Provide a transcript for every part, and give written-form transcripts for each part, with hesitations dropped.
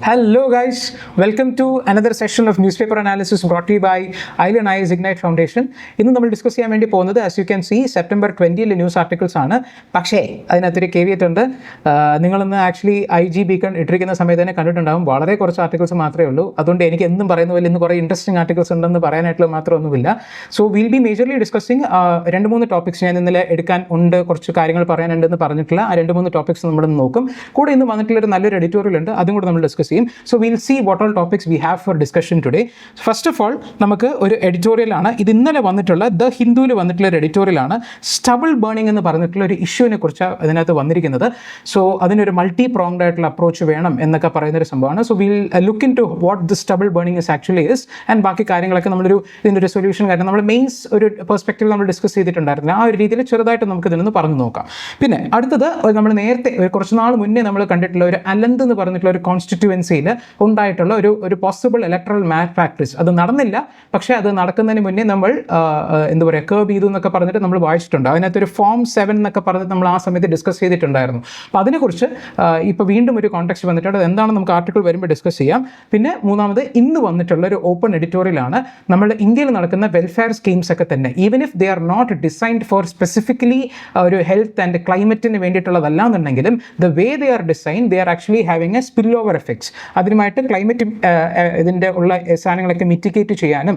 Hello guys, welcome to another session of newspaper analysis brought to you by Island Eyes Ignite Foundation. ഇന്ന് നമ്മൾ discuss ചെയ്യാൻ വേണ്ടി പോകുന്നത് as you can C September 20 news articles ആണ്. പക്ഷേ അതിനകത്തൊരു കേവിയറ്റ് ഉണ്ട്. നിങ്ങളൊന്ന് ആക്ച്വലി IG ബീക്കൺ ഇട്ടിരിക്കുന്ന സമയത്ത് തന്നെ കണ്ടിട്ടുണ്ടാകും വളരെ കുറച്ച് ആർട്ടിക്കിൾസ് മാത്രമേ ഉള്ളൂ. അതുകൊണ്ട് എനിക്ക് എന്നും പറയുന്ന പോലെ ഇന്ന് കുറേ ഇൻട്രസ്റ്റിംഗ് ആർട്ടിക്കിൾസ് ഉണ്ടെന്ന് പറയാനായിട്ടുള്ള മാത്രമൊന്നുമില്ല. So will be majorly discussing 2-3 topics ഞാൻ ഇന്നലെ എടുക്കാൻ ഉണ്ട്, കുറച്ച് കാര്യങ്ങൾ പറയാനുണ്ടെന്ന് പറഞ്ഞിട്ടുള്ള ആ 2-3 ടോപ്പിക്സ് നമ്മൾ നോക്കും. കൂടെ ഇന്ന് വന്നിട്ടുള്ളൊരു നല്ലൊരു എഡിറ്റോറിയൽ ഉണ്ട്, അതും കൂടെ നമ്മൾ ഡിസ്കസ് ചെയ്യും. So we'll see what all topics we have for discussion today. First of all നമുക്ക് ഒരു എഡിറ്റോറിയലാണ്, ഇത് ഇന്നലെ വന്നിട്ടുള്ള ദ ഹിന്ദുവിൽ വന്നിട്ടുള്ള ഒരു എഡിറ്റോറിയലാണ്. സ്റ്റബിൾ ബേണിംഗ് എന്ന് പറഞ്ഞിട്ടുള്ള ഒരു ഇഷ്യൂവിനെ കുറിച്ച് അതിനകത്ത് വന്നിരിക്കുന്നത്. സോ അതിനൊരു മൾട്ടി പ്രോങ്ഡ് ആയിട്ടുള്ള അപ്രോച്ച് വേണം എന്നൊക്കെ പറയുന്നൊരു സംഭവമാണ്. So we'll look in to what the stubble burning is actually is and ബാക്കി കാര്യങ്ങളൊക്കെ നമ്മളൊരു ഇതിൻ്റെ സൊല്യൂഷൻ കാര്യം നമ്മൾ മെയിൻസ് ഒരു പെർസ്പെക്റ്റീവ് നമ്മൾ ഡിസ്കസ് ചെയ്തിട്ടുണ്ടായിരുന്നില്ല. ആ ഒരു രീതിയിൽ ചെറുതായിട്ട് നമുക്ക് ഇതിനൊന്ന് പറഞ്ഞു നോക്കാം. പിന്നെ അടുത്തത് നമ്മൾ നേരത്തെ കുറച്ച് നാൾ മുന്നേ നമ്മൾ കണ്ടിട്ടുള്ള ഒരു അലന്ത് എന്ന് പറഞ്ഞിട്ടുള്ള ഒരു കോൺസ്റ്റിറ്റ്യുവൻസിയിൽ ഉണ്ടായിട്ടുള്ള ഒരു പോസിബിൾ ഇലക്ട്രൽ മാൽപ്രാക്ടീസ്. അത് നടന്നില്ല, പക്ഷേ അത് നടക്കുന്നതിന് മുന്നേ നമ്മൾ എന്താ പറയുക കർബ് ചെയ്തു എന്നൊക്കെ പറഞ്ഞിട്ട് നമ്മൾ വായിച്ചിട്ടുണ്ട്. അതിനകത്തൊരു ഫോം 7 എന്നൊക്കെ പറഞ്ഞിട്ട് നമ്മൾ ആ സമയത്ത് ഡിസ്കസ് ചെയ്തിട്ടുണ്ടായിരുന്നു. അപ്പോൾ അതിനെക്കുറിച്ച് ഇപ്പോൾ വീണ്ടും ഒരു കോൺടെക്സ്റ്റ് വന്നിട്ടുണ്ട്. അത് എന്താണെന്ന് നമുക്ക് ആർട്ടിക്കിൾ വരുമ്പോൾ ഡിസ്കസ് ചെയ്യാം. പിന്നെ മൂന്നാമത് ഇന്ന് വന്നിട്ടുള്ള ഒരു ഓപ്പൺ എഡിറ്റോറിയലാണ്. നമ്മുടെ ഇന്ത്യയിൽ നടക്കുന്ന വെൽഫെയർ സ്കീംസ് ഒക്കെ തന്നെ even if they are not designed for specifically ഒരു ഹെൽത്ത് ആൻഡ് ക്ലൈമറ്റിന് വേണ്ടിയിട്ടുള്ളതല്ല എന്നുണ്ടെങ്കിലും the way they are design they are actually having a spill over effects. അതിനുമായിട്ട് ക്ലൈമറ്റ് ഇതിൻ്റെ ഉള്ള സാധനങ്ങളൊക്കെ മിറ്റിഗേറ്റ് ചെയ്യാനും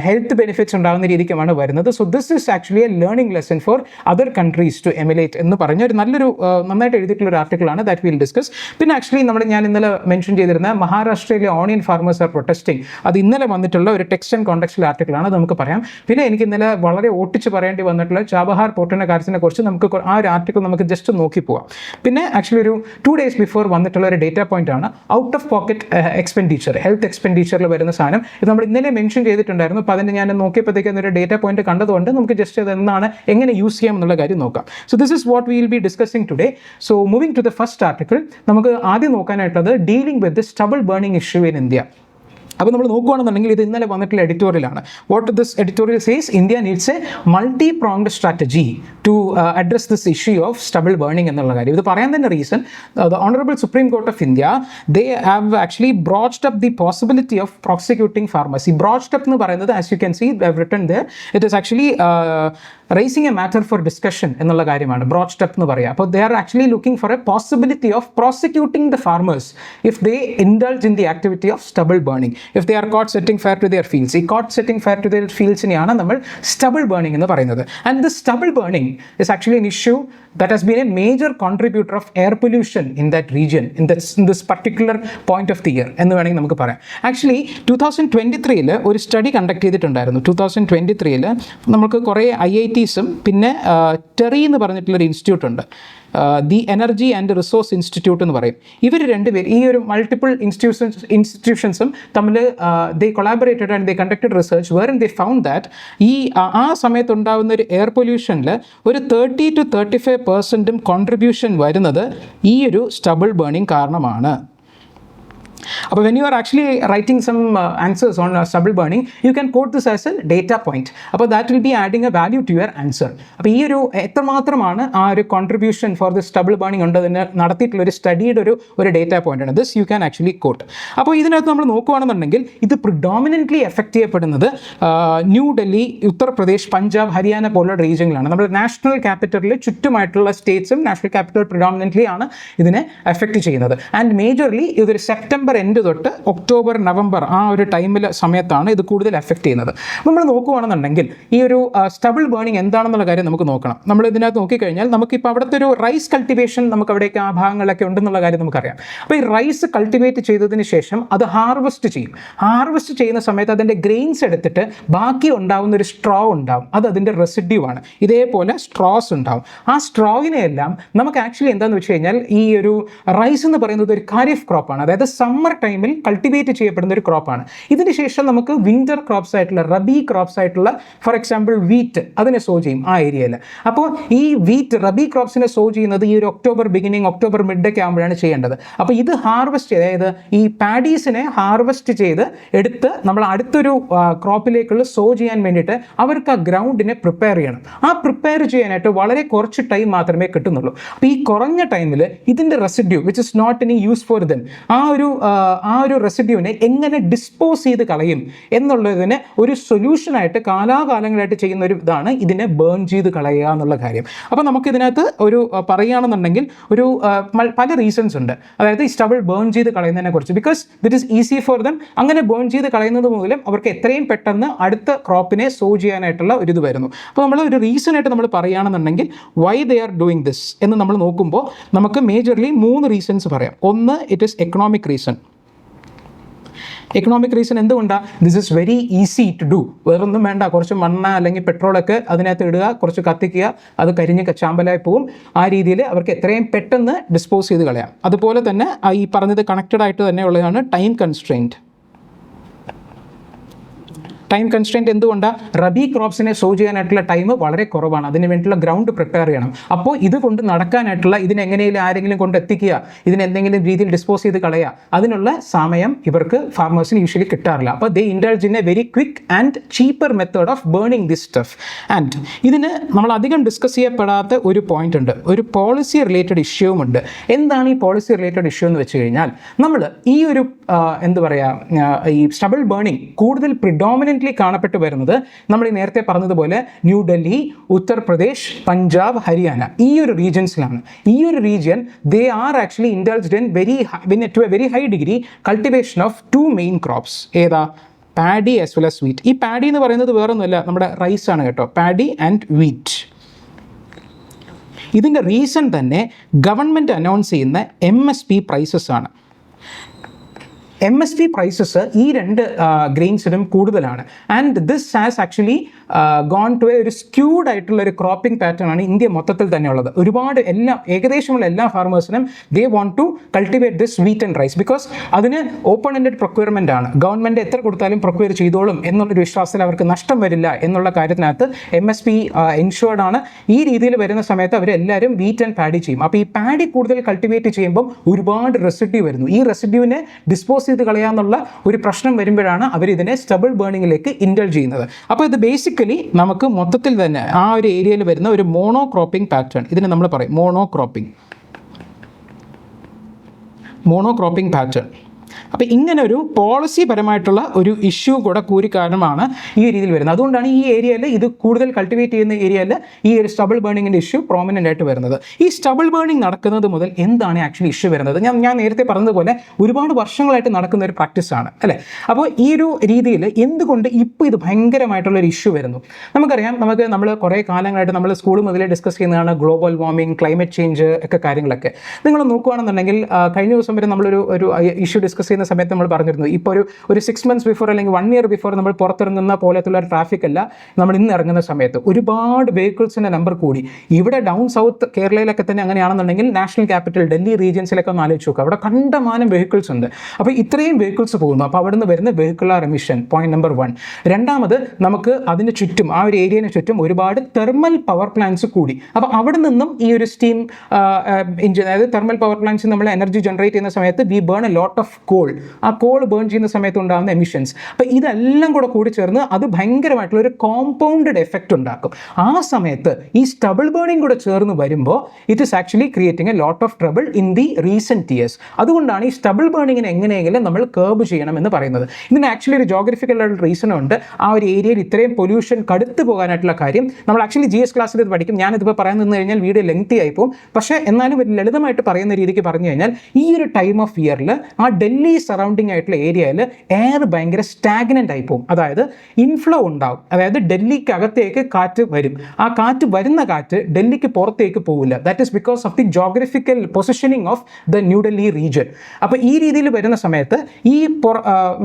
ഹെൽത്ത് ബെനിഫിറ്റ്സ് ഉണ്ടാകുന്ന രീതിക്കുമാണ് വരുന്നത്. So this is actually a learning lesson for other countries to emulate എന്ന് പറഞ്ഞ ഒരു നല്ലൊരു നന്നായിട്ട് എഴുതിയിട്ടുള്ള ഒരു ആർട്ടിക്കിളാണ് ദാറ്റ് വിൽ ഡിസ്കസ്. പിന്നെ ആക്ച്വലി ഞാൻ ഇന്നലെ മെൻഷൻ ചെയ്തിരുന്ന മഹാരാഷ്ട്രയിലെ ഓണിയൻ ഫാർമേഴ്സ് ആർ പ്രൊട്ടസ്റ്റിംഗ്, അത് ഇന്നലെ വന്നിട്ടുള്ള ഒരു ടെക്സ്റ്റ് ആൻഡ് കോണ്ടെക്സ്റ്റിൽ ആർട്ടിക്കിളാണ്, നമുക്ക് പറയാം. പിന്നെ എനിക്ക് ഇന്നലെ വളരെ ഓട്ടിച്ച് പറയേണ്ടി വന്നിട്ടുള്ള ചാബഹാർ പോർട്ടിൻ്റെ കാര്യത്തിനെ കുറിച്ച് നമുക്ക് ആ ഒരു ആർട്ടിക്കിൾ നമുക്ക് ജസ്റ്റ് നോക്കി പോവാം. പിന്നെ ആക്ച്വലി ഒരു 2 days ബിഫോർ വന്നിട്ടുള്ള ഒരു ഡേറ്റ പോയിന്റ് ആണ് out of pocket expenditure, health എക്സ്പെൻഡിച്ചറിൽ വരുന്ന സാധനം. ഇത് നമ്മൾ ഇന്നലെ മെൻഷൻ ചെയ്തിട്ടുണ്ടായിരുന്നു. അപ്പോൾ അതിന് ഞാൻ നോക്കിയപ്പോഴത്തേക്കും ഒരു ഡേറ്റ പോയിന്റ് കണ്ടതുകൊണ്ട് നമുക്ക് ജസ്റ്റ് അത് എന്താണ് എങ്ങനെ യൂസ് ചെയ്യാം എന്നുള്ള കാര്യം നോക്കാം. So this is what we will be discussing today. So moving to the first article, നമുക്ക് ആദ്യം നോക്കാനായിട്ടുള്ളത് dealing with the stubble burning issue in India. അപ്പോൾ നമ്മൾ നോക്കുകയാണെന്നുണ്ടെങ്കിൽ ഇത് ഇന്നലെ വന്നിട്ടുള്ള എഡിറ്റോറിയലാണ്. What this editorial says, India needs a multi pronged strategy to address this issue of stubble burning എന്നുള്ള കാര്യം. ഇത് പറയാൻ തന്നെ reason, the honourable Supreme Court of India they have actually ബ്രോച്ച്ഡ് up the possibility of prosecuting farmers. ഈ broached up എന്ന് പറയുന്നത് as you can see I have written there, it is actually raising a matter for discussion എന്നുള്ള കാര്യമാണ് broached up എന്ന് പറയുക. അപ്പോൾ they are actually looking for a possibility of prosecuting the farmers if they indulge in the activity of stubble burning if they are caught setting fire to their fields. ഈ caught setting fire to their fieldsനെയാണ് നമ്മൾ stubble burning എന്ന് പറയുന്നത്. And this stubble burning is actually an issue that has been a major contributor of air pollution in that region in this particular point of the year എന്ന് വേണമെങ്കിൽ നമുക്ക് പറയാം. Actually 2023 ഒരു study conduct ചെയ്തിട്ടുണ്ടായിരുന്നു. 2023 നമുക്ക് കുറേ IITസും പിന്നെ ടെറി എന്ന് പറഞ്ഞിട്ടുള്ളൊരു ഇൻസ്റ്റിറ്റ്യൂട്ട് ഉണ്ട്, the energy and resource institute എന്ന് പറയും. ഇവർ രണ്ടുപേർ ഈ ഒരു മൾട്ടിപ്പിൾ ഇൻസ്റ്റിറ്റ്യൂഷൻസും തമ്മിൽ they collaborated and they conducted research where they found that ഈ ആ സമയത്തുണ്ടാകുന്ന ഒരു എയർ പൊല്യൂഷനിൽ ഒരു 30-35% കോൺട്രിബ്യൂഷൻ വരുന്നത് ഈ ഒരു സ്റ്റബിൾ ബേണിംഗ് കാരണമാണ്. അപ്പോൾ when you are actually writing some answers on stubble burning, you can quote this as a data point. അപ്പോൾ that will be adding a value to your answer. അപ്പോൾ ഈ ഒരു എത്രമാത്രമാണ് ആ ഒരു contribution for the stubble burning ഉണ്ടതിന് നടത്തിയിട്ടുള്ള ഒരു സ്റ്റഡിയുടെ ഒരു ഡേറ്റ പോയിന്റ് ആണ്. This you can actually quote. അപ്പോൾ ഇതിനകത്ത് നമ്മൾ നോക്കുകയാണെന്നുണ്ടെങ്കിൽ ഇത് പ്രിഡോമിനൻ്റ്ലി എഫക്റ്റ് ചെയ്യപ്പെടുന്നത് ന്യൂ ഡൽഹി, ഉത്തർപ്രദേശ്, പഞ്ചാബ്, ഹരിയാന പോലുള്ള റീജിയനിലാണ്. നമ്മുടെ നാഷണൽ ക്യാപിറ്റലിൽ ചുറ്റുമായിട്ടുള്ള സ്റ്റേറ്റ്സും നാഷണൽ ക്യാപിറ്റൽ പ്രിഡോമിനൻ്റ്ലി ആണ് ഇതിനെ എഫക്റ്റ് ചെയ്യുന്നത്. ആൻഡ് മേജർലി ഇതൊരു സെപ്റ്റംബർ എൻഡ് തൊട്ട് ഒക്ടോബർ, നവംബർ ആ ഒരു സമയത്താണ് ഇത് കൂടുതൽ എഫക്റ്റ് ചെയ്യുന്നത്. നമ്മൾ നോക്കുകയാണെന്നുണ്ടെങ്കിൽ ഈ ഒരു സ്റ്റബിൾ ബേണിംഗ് എന്താണെന്നുള്ള കാര്യം നമുക്ക് നോക്കണം. നമ്മൾ ഇതിനകത്ത് നോക്കിക്കഴിഞ്ഞാൽ നമുക്കിപ്പോൾ അവിടുത്തെ ഒരു റൈസ് കൾട്ടിവേഷൻ നമുക്ക് അവിടേക്ക് ആ ഭാഗങ്ങളൊക്കെ ഉണ്ടെന്നുള്ള കാര്യം നമുക്കറിയാം. അപ്പോൾ ഈ റൈസ് കൾട്ടിവേറ്റ് ചെയ്തതിന് ശേഷം അത് ഹാർവെസ്റ്റ് ചെയ്യും. ഹാർവെസ്റ്റ് ചെയ്യുന്ന സമയത്ത് അതിൻ്റെ ഗ്രെയിൻസ് എടുത്തിട്ട് ബാക്കി ഉണ്ടാവുന്ന ഒരു സ്ട്രോ ഉണ്ടാവും, അത് അതിൻ്റെ റെസിഡ്യൂ ആണ്. ഇതേപോലെ സ്ട്രോസ് ഉണ്ടാവും. ആ സ്ട്രോയിനെയെല്ലാം നമുക്ക് ആക്ച്വലി എന്താണെന്ന് വെച്ച് കഴിഞ്ഞാൽ ഈ ഒരു റൈസ് എന്ന് പറയുന്നത് ഒരു ഖാരിഫ് ക്രോപ്പാണ്, അതായത് സമ്മർ ടൈമിൽ കൾട്ടിവേറ്റ് ചെയ്യപ്പെടുന്ന ഒരു ക്രോപ്പാണ്. ഇതിന് ശേഷം നമുക്ക് വിന്റർ ക്രോപ്സ് ആയിട്ടുള്ള റബി ക്രോപ്സ് ആയിട്ടുള്ള ഫോർ എക്സാമ്പിൾ വീറ്റ് അതിനെ സോ ചെയ്യും ആ ഏരിയയിൽ. അപ്പോൾ ഈ വീറ്റ് റബി ക്രോപ്സിനെ സോ ചെയ്യുന്നത് ഈ ഒരു ഒക്ടോബർ ബിഗിനിങ്, ഒക്ടോബർ മിഡൊക്കെ ആകുമ്പോഴാണ് ചെയ്യേണ്ടത്. അപ്പോൾ ഇത് ഹാർവെസ്റ്റ്, അതായത് ഈ പാഡീസിനെ ഹാർവെസ്റ്റ് ചെയ്ത് എടുത്ത് നമ്മൾ അടുത്തൊരു ക്രോപ്പിലേക്കുള്ള സോ ചെയ്യാൻ വേണ്ടിയിട്ട് അവർക്ക് ആ ഗ്രൗണ്ടിനെ പ്രിപ്പയർ ചെയ്യണം. ആ പ്രിപ്പയർ ചെയ്യാനായിട്ട് വളരെ കുറച്ച് ടൈം മാത്രമേ കിട്ടുന്നുള്ളൂ. അപ്പോൾ ഈ കുറഞ്ഞ ടൈമിൽ ഇതിൻ്റെ residue which is not any use for them, ആ ഒരു ആ ഒരു റെസിഡ്യൂവിനെ എങ്ങനെ ഡിസ്പോസ് ചെയ്ത് കളയും എന്നുള്ളതിന് ഒരു സൊല്യൂഷനായിട്ട് കാലാകാലങ്ങളായിട്ട് ചെയ്യുന്ന ഒരു ഇതാണ് ഇതിനെ ബേൺ ചെയ്ത് കളയുക എന്നുള്ള കാര്യം. അപ്പോൾ നമുക്കിതിനകത്ത് ഒരു പറയുകയാണെന്നുണ്ടെങ്കിൽ ഒരു പല റീസൺസ് ഉണ്ട്. അതായത് ഈ സ്റ്റബിൾ ബേൺ ചെയ്ത് കളയുന്നതിനെ കുറിച്ച്, because it is easy for them. അങ്ങനെ ബേൺ ചെയ്ത് കളയുന്നത് മൂലം അവർക്ക് എത്രയും പെട്ടെന്ന് അടുത്ത ക്രോപ്പിനെ സോ ചെയ്യാനായിട്ടുള്ള ഒരു ഇത് വരുന്നു. അപ്പോൾ നമ്മൾ ഒരു റീസൺ ആയിട്ട് നമ്മൾ പറയുകയാണെന്നുണ്ടെങ്കിൽ why they are doing this എന്ന് നമ്മൾ നോക്കുമ്പോൾ നമുക്ക് മേജർലി 3 റീസൺസ് പറയാം. ഒന്ന്, it is economic reason. Economic reason എന്തുകൊണ്ടാണ്? This is very easy to do. വേറൊന്നും വേണ്ട, കുറച്ച് മണ്ണ അല്ലെങ്കിൽ പെട്രോളൊക്കെ അതിനകത്ത് ഇടുക, കുറച്ച് കത്തിക്കുക, അത് കരിഞ്ഞ് ചാമ്പലായി പോവും. ആ രീതിയിൽ അവർക്ക് എത്രയും പെട്ടെന്ന് ഡിസ്പോസ് ചെയ്ത് കളയാം. അതുപോലെ തന്നെ ഈ പറഞ്ഞത് കണക്റ്റഡ് ആയിട്ട് തന്നെ ഉള്ളതാണ് ടൈം കൺസ്ട്രെയിൻറ്റ്. ടൈം കൺസ്ട്രെയിൻറ്റ് എന്തുകൊണ്ടാണ്? റബി ക്രോപ്സിനെ സോ ചെയ്യാനായിട്ടുള്ള ടൈം വളരെ കുറവാണ്. അതിന് വേണ്ടിയിട്ടുള്ള ഗ്രൗണ്ട് പ്രിപ്പയർ ചെയ്യണം. അപ്പോൾ ഇത് കൊണ്ട് നടക്കാനായിട്ടുള്ള, ഇതിനെങ്ങനെയും ആരെങ്കിലും കൊണ്ട് എത്തിക്കുക, ഇതിനെന്തെങ്കിലും രീതിയിൽ ഡിസ്പോസ് ചെയ്ത് കളയുക, അതിനുള്ള സമയം ഇവർക്ക് ഫാർമേഴ്സിന് യൂഷ്വലി കിട്ടാറില്ല. അപ്പോൾ they indulge in a very quick and cheaper method of burning this stuff. And ഇതിന് നമ്മൾ അധികം ഡിസ്കസ് ചെയ്യപ്പെടാത്ത ഒരു പോയിന്റ് ഉണ്ട്, ഒരു പോളിസി റിലേറ്റഡ് ഇഷ്യൂവും ഉണ്ട്. എന്താണ് ഈ പോളിസി റിലേറ്റഡ് ഇഷ്യൂ എന്ന് വെച്ച് കഴിഞ്ഞാൽ, നമ്മൾ ഈ ഒരു എന്താ പറയുക, ഈ സ്റ്റബിൾ ബേണിംഗ് കൂടുതൽ പ്രിഡോമിനൻ്റ്ലി കാണപ്പെട്ടു വരുന്നത് നമ്മൾ ഈ നേരത്തെ പറഞ്ഞതുപോലെ ന്യൂഡൽഹി, ഉത്തർപ്രദേശ്, പഞ്ചാബ്, ഹരിയാന ഈ ഒരു റീജിയൻസിലാണ്. ഈ ഒരു region they are actually indulged in to a very high degree cultivation of 2 main crops. ഏതാ? Paddy as well as wheat. ഈ പാഡി എന്ന് പറയുന്നത് വേറൊന്നുമല്ല, നമ്മുടെ റൈസ് ആണ് കേട്ടോ. Paddy and wheat. ഇതിൻ്റെ റീസൺ തന്നെ ഗവൺമെൻറ് അനൗൺസ് ചെയ്യുന്ന MSP പ്രൈസസ് ആണ്. MSP പ്രൈസസ് ഈ 2 ഗ്രെയിൻസിനും കൂടുതലാണ്. And this has actually gone to ഒരു സ്ക്യൂഡ് ആയിട്ടുള്ള ഒരു ക്രോപ്പിംഗ് പാറ്റേൺ ആണ് ഇന്ത്യ മൊത്തത്തിൽ തന്നെ ഉള്ളത്. ഒരുപാട് ഏകദേശമുള്ള എല്ലാ ഫാർമേഴ്സിനും they want to cultivate this wheat and rice, because അതിന് ഓപ്പൺ എൻഡഡ് പ്രൊക്യൂർമെൻ്റ് ആണ്. ഗവൺമെൻറ് എത്ര കൊടുത്താലും പ്രൊക്യൂർ ചെയ്തോളും എന്നുള്ളൊരു വിശ്വാസത്തിൽ അവർക്ക് നഷ്ടം വരില്ല എന്നുള്ള കാര്യത്തിനകത്ത് MSP എൻഷുർഡ് ആണ്. ഈ രീതിയിൽ വരുന്ന സമയത്ത് അവരെല്ലാവരും വീറ്റ് ആൻഡ് പാഡി ചെയ്യും. അപ്പോൾ ഈ പാഡി കൂടുതൽ കൾട്ടിവേറ്റ് ചെയ്യുമ്പോൾ ഒരുപാട് റെസിഡ്യൂ വരുന്നു. ഈ റെസിഡ്യൂവിനെ ഡിസ്പോസ് ചെയ്ത് കളയാന്നുള്ള ഒരു പ്രശ്നം വരുമ്പോഴാണ് അവരിതിനെ സ്റ്റബിൾ ബേണിങ്ങിലേക്ക് ഇൻഡൾജ് ചെയ്യുന്നത്. അപ്പോൾ ഇത് ബേസിക്കലി നമുക്ക് മൊത്തത്തിൽ തന്നെ ആ ഒരു ഏരിയയിൽ വരുന്ന ഒരു മോണോക്രോപ്പിംഗ് പാറ്റേൺ, ഇതിനെ നമ്മൾ പറയും മോണോക്രോപ്പിംഗ് പാറ്റേൺ. അപ്പോൾ ഇങ്ങനെ ഒരു പോളിസി പരമായിട്ടുള്ള ഒരു ഇഷ്യൂ കൂടെ കൂടി കാരണമാണ് ഈ രീതിയിൽ വരുന്നത്. അതുകൊണ്ടാണ് ഈ ഏരിയയിൽ, ഇത് കൂടുതൽ കൾട്ടിവേറ്റ് ചെയ്യുന്ന ഏരിയയിൽ ഈ ഒരു സ്റ്റബിൾ ബേണിങ്ങിൻ്റെ ഇഷ്യൂ പ്രോമിനൻ്റ് ആയിട്ട് വരുന്നത്. ഈ സ്റ്റബിൾ ബേണിംഗ് നടക്കുന്നത് മുതൽ എന്താണ് ആക്ച്വലി ഇഷ്യൂ വരുന്നത്? ഞാൻ നേരത്തെ പറഞ്ഞതുപോലെ ഒരുപാട് വർഷങ്ങളായിട്ട് നടക്കുന്ന ഒരു പ്രാക്ടീസാണ് അല്ലേ. അപ്പോൾ ഈ ഒരു രീതിയിൽ എന്തുകൊണ്ട് ഇപ്പോൾ ഇത് ഭയങ്കരമായിട്ടുള്ളൊരു ഇഷ്യൂ വരുന്നു? നമുക്കറിയാം, നമ്മൾ കുറേ കാലങ്ങളായിട്ട് നമ്മൾ സ്കൂൾ മുതലേ ഡിസ്കസ് ചെയ്യുന്നതാണ് ഗ്ലോബൽ വാർമിംഗ്, ക്ലൈമറ്റ് ചേഞ്ച് ഒക്കെ കാര്യങ്ങളൊക്കെ. നിങ്ങൾ നോക്കുകയാണെന്നുണ്ടെങ്കിൽ കഴിഞ്ഞ ദിവസം വരെ നമ്മളൊരു ഇഷ്യൂ ഡിസ്കസ് ചെയ്യുന്ന സമയത്ത് നമ്മൾ പറഞ്ഞിരുന്നു, ഇപ്പോൾ ഒരു 6 months ബിഫോർ അല്ലെങ്കിൽ 1 year ബിഫോർ നമ്മൾ പുറത്തിറങ്ങുന്ന പോലത്തുള്ള ഒരു ട്രാഫിക് അല്ല നമ്മൾ ഇന്ന് ഇറങ്ങുന്ന സമയത്ത്. ഒരുപാട് വെഹിക്കിൾസിൻ്റെ നമ്പർ കൂടി. ഇവിടെ ഡൗൺ സൗത്ത് കേരളയിലൊക്കെ തന്നെ അങ്ങനെയാണെന്നുണ്ടെങ്കിൽ നാഷണൽ ക്യാപിറ്റൽ ഡൽഹി റീജിയൻസിലൊക്കെ ഒന്ന് ആലോചിച്ച് നോക്കുക, അവിടെ കണ്ടമാനം വെഹിക്കിൾസ് ഉണ്ട്. അപ്പോൾ ഇത്രയും വെഹിക്കിൾസ് പോകുന്നു. അപ്പോൾ അവിടെ നിന്ന് വരുന്ന വെഹിക്കുലർ എമിഷൻ, പോയിന്റ് നമ്പർ 1. രണ്ടാമത്, നമുക്ക് അതിന് ചുറ്റും, ആ ഒരു ഏരിയന് ചുറ്റും ഒരുപാട് തെർമൽ പവർ പ്ലാന്റ്സ് കൂടി. അപ്പോൾ അവിടെ നിന്നും ഈ ഒരു സ്റ്റീം എഞ്ചിൻ, അതായത് തെർമൽ പവർ പ്ലാന്റ്സ് നമ്മൾ എനർജി ജനറേറ്റ് ചെയ്യുന്ന സമയത്ത് we burn a lot of coal. ആ കോൾ ബേൺ ചെയ്യുന്ന സമയത്ത് ഉണ്ടാകുന്ന എമിഷൻസ്. അപ്പോൾ ഇതെല്ലാം കൂടി ചേർന്ന് അത് ഭയങ്കരമായിട്ടുള്ള ഒരു കോമ്പൗണ്ടഡ് എഫക്റ്റ് ഉണ്ടാക്കും. ആ സമയത്ത് ഈ സ്റ്റബിൾ ബേണിംഗ് കൂടെ ചേർന്ന് വരുമ്പോൾ it is actually creating A lot of trouble in the recent years. അതുകൊണ്ടാണ് ഈ സ്റ്റബിൾ ബേണിങ്ങിനെ എങ്ങനെയെങ്കിലും നമ്മൾ കേർബ് ചെയ്യണം എന്ന് പറയുന്നത്. ഇതിന് ആക്ച്വലി ഒരു ജോഗ്രഫിക്കൽ റീസണും ഉണ്ട്. ആ ഒരു ഏരിയയിൽ ഇത്രയും പൊല്യൂഷൻ കടുത്ത് പോകാനായിട്ടുള്ള കാര്യം നമ്മൾ ആക്ച്വലി GS ക്ലാസ്സിൽ ഇത് പഠിക്കും. ഞാനിതിപ്പോൾ പറയാൻ നിന്ന് കഴിഞ്ഞാൽ വീഡിയോ ലെങ്തി ആയി പോകും. പക്ഷേ എന്നാലും ഒരു ലളിതമായിട്ട് പറയുന്ന രീതിക്ക് പറഞ്ഞു കഴിഞ്ഞാൽ, ഈ ഒരു ടൈം ഓഫ് ഇയറിൽ ആ ഡൽഹി സറൗണ്ടിങ് ആയിട്ടുള്ള ഏരിയയിൽ എയർ ഭയങ്കര സ്റ്റാഗ്നൻ്റ് ആയി പോകും. അതായത് ഇൻഫ്ലോ ഉണ്ടാവും. അതായത് ഡൽഹിക്ക് അകത്തേക്ക് കാറ്റ് വരും. ആ കാറ്റ് വരുന്ന കാറ്റ് ഡൽഹിക്ക് പുറത്തേക്ക് പോകില്ല. That is because of the geographical positioning of the New Delhi region. അപ്പോൾ ഈ രീതിയിൽ വരുന്ന സമയത്ത് ഈ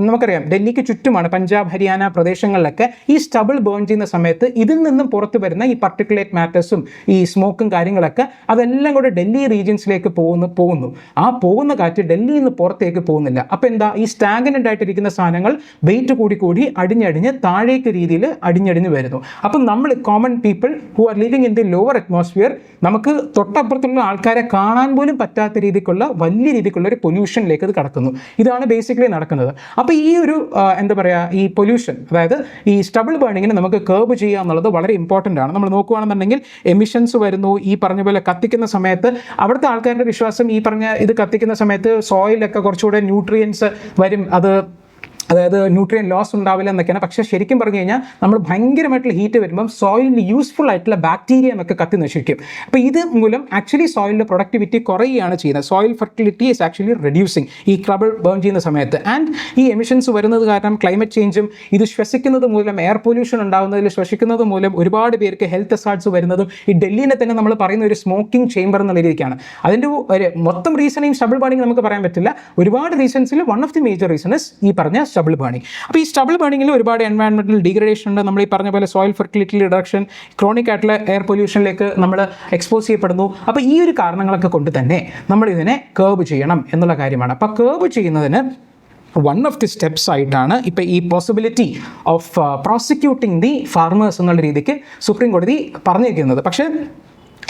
നമുക്കറിയാം ഡൽഹിക്ക് ചുറ്റുമാണ് പഞ്ചാബ്, ഹരിയാന പ്രദേശങ്ങളിലൊക്കെ ഈ സ്റ്റബിൾ ബേൺ ചെയ്യുന്ന സമയത്ത് ഇതിൽ നിന്നും പുറത്ത് വരുന്ന ഈ പർട്ടിക്കുലേറ്റ് മാറ്റേഴ്സും ഈ സ്മോക്കും കാര്യങ്ങളൊക്കെ അതെല്ലാം കൂടെ ഡൽഹി റീജിയൻസിലേക്ക് പോകുന്നു. ആ പോകുന്ന കാറ്റ് ഡൽഹിയിൽ നിന്ന് പുറത്തേക്ക് പോകുന്നില്ല. അപ്പോൾ എന്താ, ഈ സ്റ്റാഗ്നൻ്റ് ആയിട്ടിരിക്കുന്ന സാധനങ്ങൾ വെയിറ്റ് കൂടി അടിഞ്ഞടിഞ്ഞ് താഴേക്ക് രീതിയിൽ അടിഞ്ഞടിഞ്ഞ് വരുന്നു. അപ്പം നമ്മൾ common people who are living in the lower atmosphere, നമുക്ക് തൊട്ടപ്പുറത്തുള്ള ആൾക്കാരെ കാണാൻ പോലും പറ്റാത്ത രീതിക്കുള്ള വലിയ രീതിക്കുള്ള ഒരു പൊല്യൂഷനിലേക്ക് അത് കടക്കുന്നു. ഇതാണ് ബേസിക്കലി നടക്കുന്നത്. അപ്പോൾ ഈ ഒരു എന്താ പറയുക, ഈ പൊല്യൂഷൻ, അതായത് ഈ സ്റ്റബിൾ ബേണിങ്ങിനെ നമുക്ക് കേർബ് ചെയ്യുക എന്നുള്ളത് വളരെ ഇമ്പോർട്ടൻ്റ് ആണ്. നമ്മൾ നോക്കുകയാണെന്നുണ്ടെങ്കിൽ എമിഷൻസ് വരുന്നു. ഈ പറഞ്ഞ പോലെ കത്തിക്കുന്ന സമയത്ത് അവിടുത്തെ ആൾക്കാരുടെ വിശ്വാസം, ഈ പറഞ്ഞ ഇത് കത്തിക്കുന്ന സമയത്ത് സോയിലൊക്കെ കുറച്ചുകൂടെ ന്യൂട്രിയൻസ് വരും, അതായത് ന്യൂട്രിയൻ ലോസ് ഉണ്ടാവില്ല എന്നൊക്കെയാണ്. പക്ഷേ ശരിക്കും പറഞ്ഞു കഴിഞ്ഞാൽ നമ്മൾ ഭയങ്കരമായിട്ടുള്ള ഹീറ്റ് വരുമ്പം സോയിലിന് യൂസ്ഫുൾ ആയിട്ടുള്ള ബാക്ടീരിയ ഒക്കെ കത്തി നശിക്കും. അപ്പോൾ ഇത് മൂലം ആക്ച്വലി സോയിലിൻ്റെ പ്രൊഡക്ടിവിറ്റി കുറയുകയാണ് ചെയ്യുന്നത്. Soil fertility is actually reducing ഈ ക്രബിൾ ബേൺ ചെയ്യുന്ന സമയത്ത്. ആൻഡ് ഈ എമിഷൻസ് വരുന്നത് കാരണം ക്ലൈമറ്റ് ചേഞ്ചും ഇത് ശ്വസിക്കുന്നത് മൂലം എയർ പൊല്യൂഷൻ ഉണ്ടാകുന്നതിൽ ശ്വസിക്കുന്നത് മൂലം ഒരുപാട് പേർക്ക് ഹെൽത്ത് ഹസാർഡ്സ് വരുന്നതും ഈ ഡൽഹിനെ തന്നെ നമ്മൾ പറയുന്ന ഒരു സ്മോക്കിംഗ് ചേംബർ എന്നുള്ള രീതിക്കാണ്. അതിൻ്റെ ഒരു മൊത്തം റീസണേയും സ്റ്റബിൾ ബേണിംഗ് നമുക്ക് പറയാൻ പറ്റില്ല. ഒരുപാട് റീസൺസിൽ one of the major reason is ഈ പറഞ്ഞ സ്റ്റബിൾ ബേണിംഗ്. അപ്പോൾ ഈ സ്റ്റബിൾ ബേണിംഗിൽ ഒരുപാട് എൻവയൺമെന്റൽ ഡീഗ്രഡേഷൻ ഉണ്ട്. നമ്മൾ ഈ പറഞ്ഞ പോലെ സോയിൽ ഫെർട്ടിലിറ്റി റിഡക്ഷൻ, ക്രോണിക് ആയിട്ടുള്ള എയർ പൊല്യൂഷനിലേക്ക് നമ്മൾ എക്സ്പോസ് ചെയ്യപ്പെടുന്നു. അപ്പോൾ ഈ ഒരു കാരണങ്ങളൊക്കെ കൊണ്ട് തന്നെ നമ്മൾ ഇതിനെ കേർബ് ചെയ്യണം എന്നുള്ള കാര്യമാണ്. അപ്പോൾ കേർബ് ചെയ്യുന്നതിന് വൺ ഓഫ് ദി സ്റ്റെപ്സ് ആയിട്ടാണ് ഇപ്പോൾ ഈ possibility of prosecuting the farmers എന്നുള്ള രീതിക്ക് സുപ്രീം കോടതി പറഞ്ഞിരിക്കുന്നത്. പക്ഷേ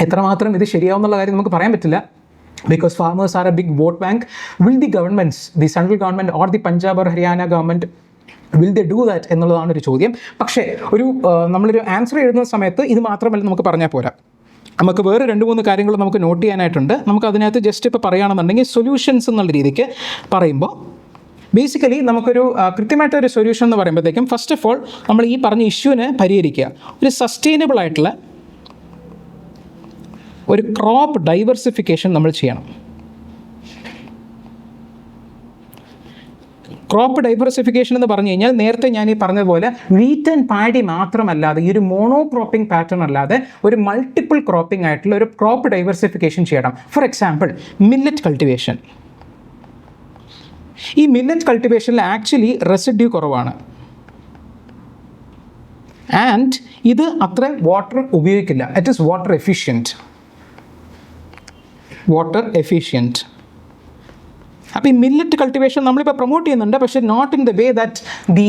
എത്രമാത്രം ഇത് ശരിയാവുന്നുള്ള കാര്യം നമുക്ക് പറയാൻ പറ്റില്ല. Because farmers are a big vote bank. Will the governments, the central government or the Punjab or Haryana government, will they do that എന്നുള്ളതാണ് ഒരു ചോദ്യം. പക്ഷേ നമ്മളൊരു ആൻസർ എഴുതുന്ന സമയത്ത് ഇത് മാത്രമല്ല നമുക്ക് പറഞ്ഞാൽ പോരാ. നമുക്ക് വേറെ 2-3 കാര്യങ്ങൾ നമുക്ക് നോട്ട് ചെയ്യാനായിട്ടുണ്ട്. നമുക്ക് അതിനകത്ത് ജസ്റ്റ് ഇപ്പോൾ പറയുകയാണെന്നുണ്ടെങ്കിൽ സൊല്യൂഷൻസ് എന്നുള്ള രീതിക്ക് പറയുമ്പോൾ ബേസിക്കലി നമുക്കൊരു കൃത്യമായിട്ടൊരു സൊല്യൂഷൻ എന്ന് പറയുമ്പോഴത്തേക്കും ഫസ്റ്റ് ഓഫ് ഓൾ നമ്മൾ ഈ പറഞ്ഞ ഇഷ്യൂവിനെ പരിഹരിക്കുക. ഒരു സസ്റ്റൈനബിൾ ആയിട്ടുള്ള ഒരു ക്രോപ്പ് ഡൈവേഴ്സിഫിക്കേഷൻ നമ്മൾ ചെയ്യണം. ക്രോപ്പ് ഡൈവേഴ്സിഫിക്കേഷൻ എന്ന് പറഞ്ഞു കഴിഞ്ഞാൽ നേരത്തെ ഞാൻ ഈ പറഞ്ഞതുപോലെ വീറ്റ് ആൻഡ് പാഡി മാത്രമല്ലാതെ ഈ ഒരു മോണോ ക്രോപ്പിംഗ് പാറ്റേൺ അല്ലാതെ ഒരു മൾട്ടിപ്പിൾ ക്രോപ്പിംഗ് ആയിട്ടുള്ള ഒരു ക്രോപ്പ് ഡൈവേഴ്സിഫിക്കേഷൻ ചെയ്യണം. For example millet cultivation. ഈ മില്ലറ്റ് കൾട്ടിവേഷനിൽ ആക്ച്വലി റെസിഡ്യൂ കുറവാണ് ആൻഡ് ഇത് അത്ര വാട്ടർ ഉപയോഗിക്കില്ല. It is water efficient. അപ്പോൾ ഈ മില്ലറ്റ് കൾട്ടിവേഷൻ നമ്മളിപ്പോൾ പ്രൊമോട്ട് ചെയ്യുന്നുണ്ട്, പക്ഷേ not in the way that the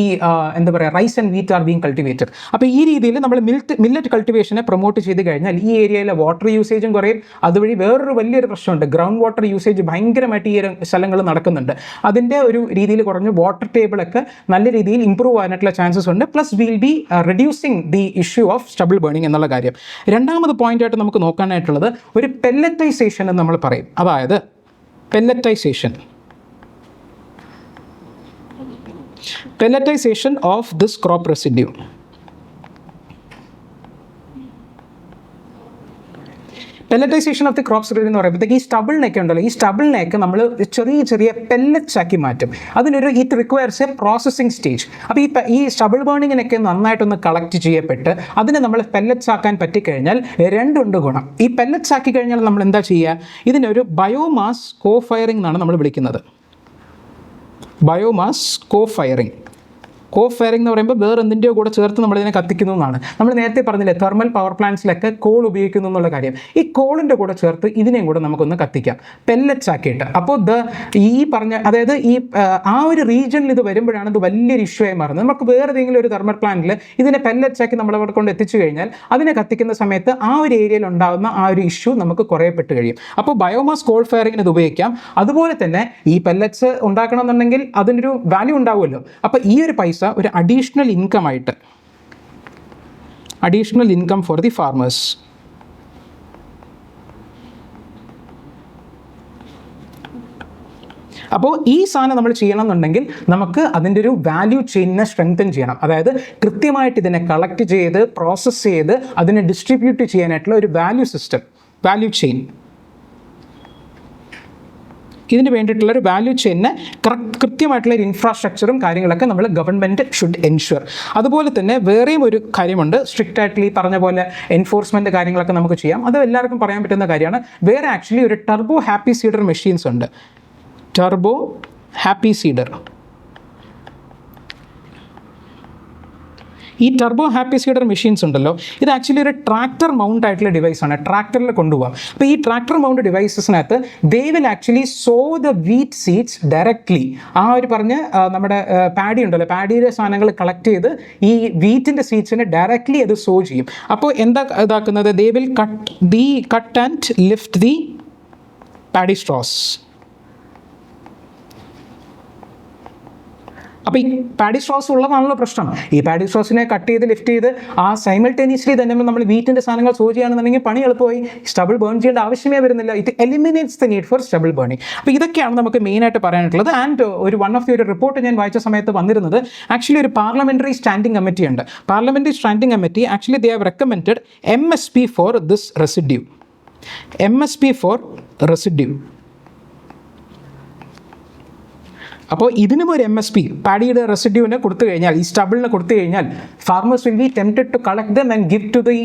എന്താ പറയുക rice and wheat are being cultivated. അപ്പോൾ ഈ രീതിയിൽ നമ്മൾ മില്ലറ്റ് കൾട്ടിവേഷനെ പ്രൊമോട്ട് ചെയ്ത് കഴിഞ്ഞാൽ ഈ ഏരിയയിലെ വാട്ടർ യൂസേജും കുറയും. അതുവഴി വേറൊരു വലിയൊരു പ്രശ്നമുണ്ട്, ഗ്രൗണ്ട് വാട്ടർ യൂസേജ് ഭയങ്കരമായിട്ട് ഈ സ്ഥലങ്ങൾ നടക്കുന്നുണ്ട്. അതിൻ്റെ ഒരു രീതിയിൽ കുറഞ്ഞ് വാട്ടർ ടേബിളൊക്കെ നല്ല രീതിയിൽ ഇമ്പ്രൂവ് ആകാനായിട്ടുള്ള ചാൻസസ് ഉണ്ട്. Plus will be reducing the issue of stubble burning എന്നുള്ള കാര്യം. രണ്ടാമത് പോയിൻ്റായിട്ട് നമുക്ക് നോക്കാനായിട്ടുള്ളത് ഒരു പെല്ലറ്റൈസേഷൻ എന്ന് നമ്മൾ പറയും. അതായത് pelletization of this crop residue. Pelletisation of the crops എന്ന് പറയുമ്പോഴത്തേക്ക് ഈ സ്റ്റബിളിനെയൊക്കെ ഉണ്ടല്ലോ, ഈ സ്റ്റബിളിനെയൊക്കെ നമ്മൾ ചെറിയ പെല്ലറ്റ്സ് ആക്കി മാറ്റും. It requires A processing stage. അപ്പോൾ ഈ സ്റ്റബിൾ ബേണിങ്ങിനൊക്കെ നന്നായിട്ടൊന്ന് കളക്ട് ചെയ്യപ്പെട്ട് അതിനെ നമ്മൾ പെല്ലറ്റ്സ് ആക്കാൻ പറ്റിക്കഴിഞ്ഞാൽ 2 ഗുണം. ഈ പെല്ലറ്റ്സ് ആക്കി കഴിഞ്ഞാൽ നമ്മൾ എന്താ ചെയ്യുക, ഇതിനൊരു ബയോമാസ് കോ ഫയറിംഗ് എന്നാണ് നമ്മൾ വിളിക്കുന്നത്. ബയോമാസ് കോ ഫയറിംഗ് എന്ന് പറയുമ്പോൾ വേറെ എന്തിൻ്റെയോ കൂടെ ചേർത്ത് നമ്മളിതിനെ കത്തിക്കുന്നു എന്നാണ്. നമ്മൾ നേരത്തെ പറഞ്ഞില്ലേ തെർമൽ പവർ പ്ലാന്റ്സിലൊക്കെ കോൾ ഉപയോഗിക്കുന്നു എന്നുള്ള കാര്യം. ഈ കോളിൻ്റെ കൂടെ ചേർത്ത് ഇതിനെയും കൂടെ നമുക്കൊന്ന് കത്തിക്കാം പെല്ലറ്റ്സ് ആക്കിയിട്ട്. അപ്പോൾ ഈ പറഞ്ഞ അതായത് ആ ഒരു റീജിയനിൽ ഇത് വരുമ്പോഴാണ് ഇത് വലിയൊരു ഇഷ്യൂ ആയി മാറുന്നത്. നമുക്ക് വേറെ ഏതെങ്കിലും ഒരു തെർമൽ പ്ലാന്റിൽ ഇതിനെ പെല്ലറ്റ്സ് ആക്കി നമ്മളവിടെ കൊണ്ട് എത്തിച്ചു കഴിഞ്ഞാൽ അതിനെ കത്തിക്കുന്ന സമയത്ത് ആ ഒരു ഏരിയയിൽ ഉണ്ടാകുന്ന ആ ഒരു ഇഷ്യൂ നമുക്ക് കുറയപ്പെട്ട് കഴിയും. അപ്പോൾ ബയോമാസ് കോൾ ഫയറിങ്ങിന് ഇത് ഉപയോഗിക്കാം. അതുപോലെ തന്നെ ഈ പെല്ലറ്റ്സ് ഉണ്ടാക്കണമെന്നുണ്ടെങ്കിൽ അതിനൊരു വാല്യൂ ഉണ്ടാവുമല്ലോ. അപ്പോൾ ഈ ഒരു പൈസ ഒരു additional income for the farmers. അപ്പോൾ ഈ സാധനം നമ്മൾ ചെയ്യണമെന്നുണ്ടെങ്കിൽ നമുക്ക് അതിൻ്റെ ഒരു വാല്യൂ ചെയിനിനെ സ്ട്രെങ്തൻ ചെയ്യണം. അതായത് കൃത്യമായിട്ട് ഇതിനെ കളക്ട് ചെയ്ത് പ്രോസസ്സ് ചെയ്ത് അതിനെ ഡിസ്ട്രിബ്യൂട്ട് ചെയ്യാനായിട്ടുള്ള ഒരു വാല്യൂ ചെയിൻ. ഇതിന് വേണ്ടിയിട്ടുള്ളൊരു വാല്യൂ ചെയിനിന് കൃത്യമായിട്ടുള്ള ഒരു ഇൻഫ്രാസ്ട്രക്ചറും കാര്യങ്ങളൊക്കെ നമ്മൾ ഗവൺമെൻറ് ഷുഡ് എൻഷുർ. അതുപോലെ തന്നെ വേറെയും ഒരു കാര്യമുണ്ട്, സ്ട്രിക്റ്റ് ആയിട്ടുള്ള ഈ പറഞ്ഞ പോലെ എൻഫോഴ്സ്മെൻറ്റ് കാര്യങ്ങളൊക്കെ നമുക്ക് ചെയ്യാം. അത് എല്ലാവർക്കും പറയാൻ പറ്റുന്ന കാര്യമാണ്. വേറെ ആക്ച്വലി ഒരു ടർബോ ഹാപ്പി സീഡർ മെഷീൻസ് ഉണ്ട്. Turbo happy cedar. ഈ ടർബോ ഹാപ്പി സീഡർ മെഷീൻസ് ഉണ്ടല്ലോ, ഇത് ആക്ച്വലി ഒരു ട്രാക്ടർ മൗണ്ട് ആയിട്ടുള്ള ഡിവൈസാണ്. ട്രാക്ടറിൽ കൊണ്ടുപോകാം. അപ്പോൾ ഈ ട്രാക്ടർ മൗണ്ട് ഡിവൈസസിനകത്ത് they will actually sow the wheat seeds directly. ആ ഒരു പറഞ്ഞ് നമ്മുടെ പാഡി ഉണ്ടല്ലോ, പാഡിയുടെ സാധനങ്ങൾ കളക്ട് ചെയ്ത് ഈ വീറ്റിൻ്റെ സീഡ്സിനെ ഡയറക്ട്ലി അത് സോ ചെയ്യും. അപ്പോൾ എന്താ ഇതാക്കുന്നത്, they will cut and lift the paddy Straus. അപ്പോൾ ഈ പാഡി സ്ട്രോസ് ഉള്ളതാണല്ലോ പ്രശ്നം. ഈ പാഡി സ്ട്രോസിനെ കട്ട് ചെയ്ത് ലിഫ്റ്റ് ചെയ്ത് ആ സൈമൾട്ടേനിയസ്ലി തന്നെ നമ്മൾ വീറ്റിൻ്റെ സാധനങ്ങൾ സോ ചെയ്യുകയാണെന്നുണ്ടെങ്കിൽ പണി എളുപ്പമായി, സ്റ്റബിൾ ബേൺ ചെയ്യേണ്ട ആവശ്യമേ വരുന്നില്ല. It eliminates the need for stubble burning. അപ്പോൾ ഇതൊക്കെയാണ് നമുക്ക് മെയിനായിട്ട് പറയാനായിട്ടുള്ളത്. ആൻഡ് വൺ ഓഫ് ഒരു റിപ്പോർട്ട് ഞാൻ വായിച്ച സമയത്ത് വന്നിരുന്നത് ആക്ച്വലി ഒരു പാർലമെൻ്ററി സ്റ്റാൻഡിംഗ് കമ്മിറ്റി ഉണ്ട്. Parliamentary standing committee actually they have recommended MSP for this residue. MSP for residue. അപ്പോൾ ഇതിനും ഒരു MSP പാഡിയുടെ റെസിഡ്യൂവിന് കൊടുത്തു കഴിഞ്ഞാൽ, ഈ സ്റ്റബിളിന് കൊടുത്തു കഴിഞ്ഞാൽ, farmers will be tempted to collect them and give to the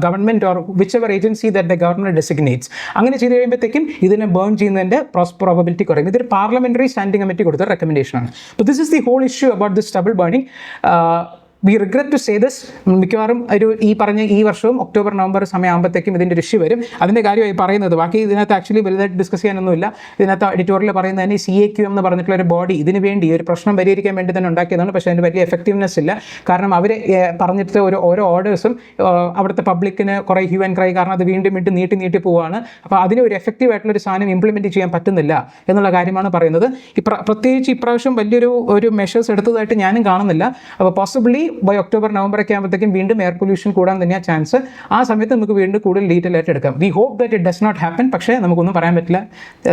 government or whichever agency that the government designates. അങ്ങനെ ചെയ്ത് കഴിയുമ്പോഴത്തേക്കും ഇതിനെ ബേൺ ചെയ്യുന്നതിൻ്റെ പ്രോബബിലിറ്റി കുറയും. ഇതൊരു പാർലമെൻ്ററി സ്റ്റാൻഡിംഗ് കമ്മിറ്റി കൊടുത്ത റെക്കമെൻഡേഷനാണ്. അപ്പോൾ this is the whole issue about this stubble burning. We regret to say this. മിക്കവാറും ഈ പറഞ്ഞ ഈ വർഷവും ഒക്ടോബർ നവംബർ സമയമാകുമ്പോഴത്തേക്കും ഇതിൻ്റെ ഒരു ഇഷ്യൂ വരും. അതിൻ്റെ കാര്യമായി പറയുന്നത്, ബാക്കി ഇതിനകത്ത് ആക്ച്വലി വലുതായിട്ട് ഡിസ്കസ് ചെയ്യാനൊന്നുമില്ല. ഇതിനകത്ത് എഡിറ്റോറിയൽ പറയുന്നത് തന്നെ CAQM എന്ന് പറഞ്ഞിട്ടുള്ള ഒരു ബോഡി ഇതിന് വേണ്ടി ഒരു പ്രശ്നം പരിഹരിക്കാൻ വേണ്ടി തന്നെ ഉണ്ടാക്കിയതാണ്. പക്ഷേ അതിന് വലിയ എഫക്റ്റീവ്നെസ് ഇല്ല. കാരണം അവർ പറഞ്ഞിട്ട് ഓരോ ഓർഡേഴ്സും അവിടുത്തെ പബ്ലിക്കിന് കുറേ ഹ്യൂ ആൻഡ് ക്രൈ കാരണം അത് വീണ്ടും നീട്ടി പോവുകയാണ്. അപ്പോൾ അതിന് ഒരു എഫക്റ്റീവ് ആയിട്ടുള്ളൊരു സാധനം ഇംപ്ലിമെൻറ്റ് ചെയ്യാൻ പറ്റുന്നില്ല എന്നുള്ള കാര്യമാണ് പറയുന്നത്. പ്രത്യേകിച്ച് ഇപ്രാവശ്യം വലിയൊരു മെഷേഴ്സ് എടുത്തതായിട്ട് ഞാനും കാണുന്നില്ല. അപ്പോൾ പോസിബിളി ബൈ ഒക്ടോബർ നവംബർ ഒക്കെ ആകുമ്പോഴത്തേക്കും വീണ്ടും എയർ പൊല്യൂഷൻ കൂടാൻ തന്നെയാണ് ചാൻസ്. ആ സമയത്ത് നമുക്ക് വീണ്ടും കൂടുതൽ ഡീറ്റെയിൽ ആയിട്ട് എടുക്കാം. We hope that it does not happen. പക്ഷേ നമുക്കൊന്നും പറയാൻ പറ്റില്ല.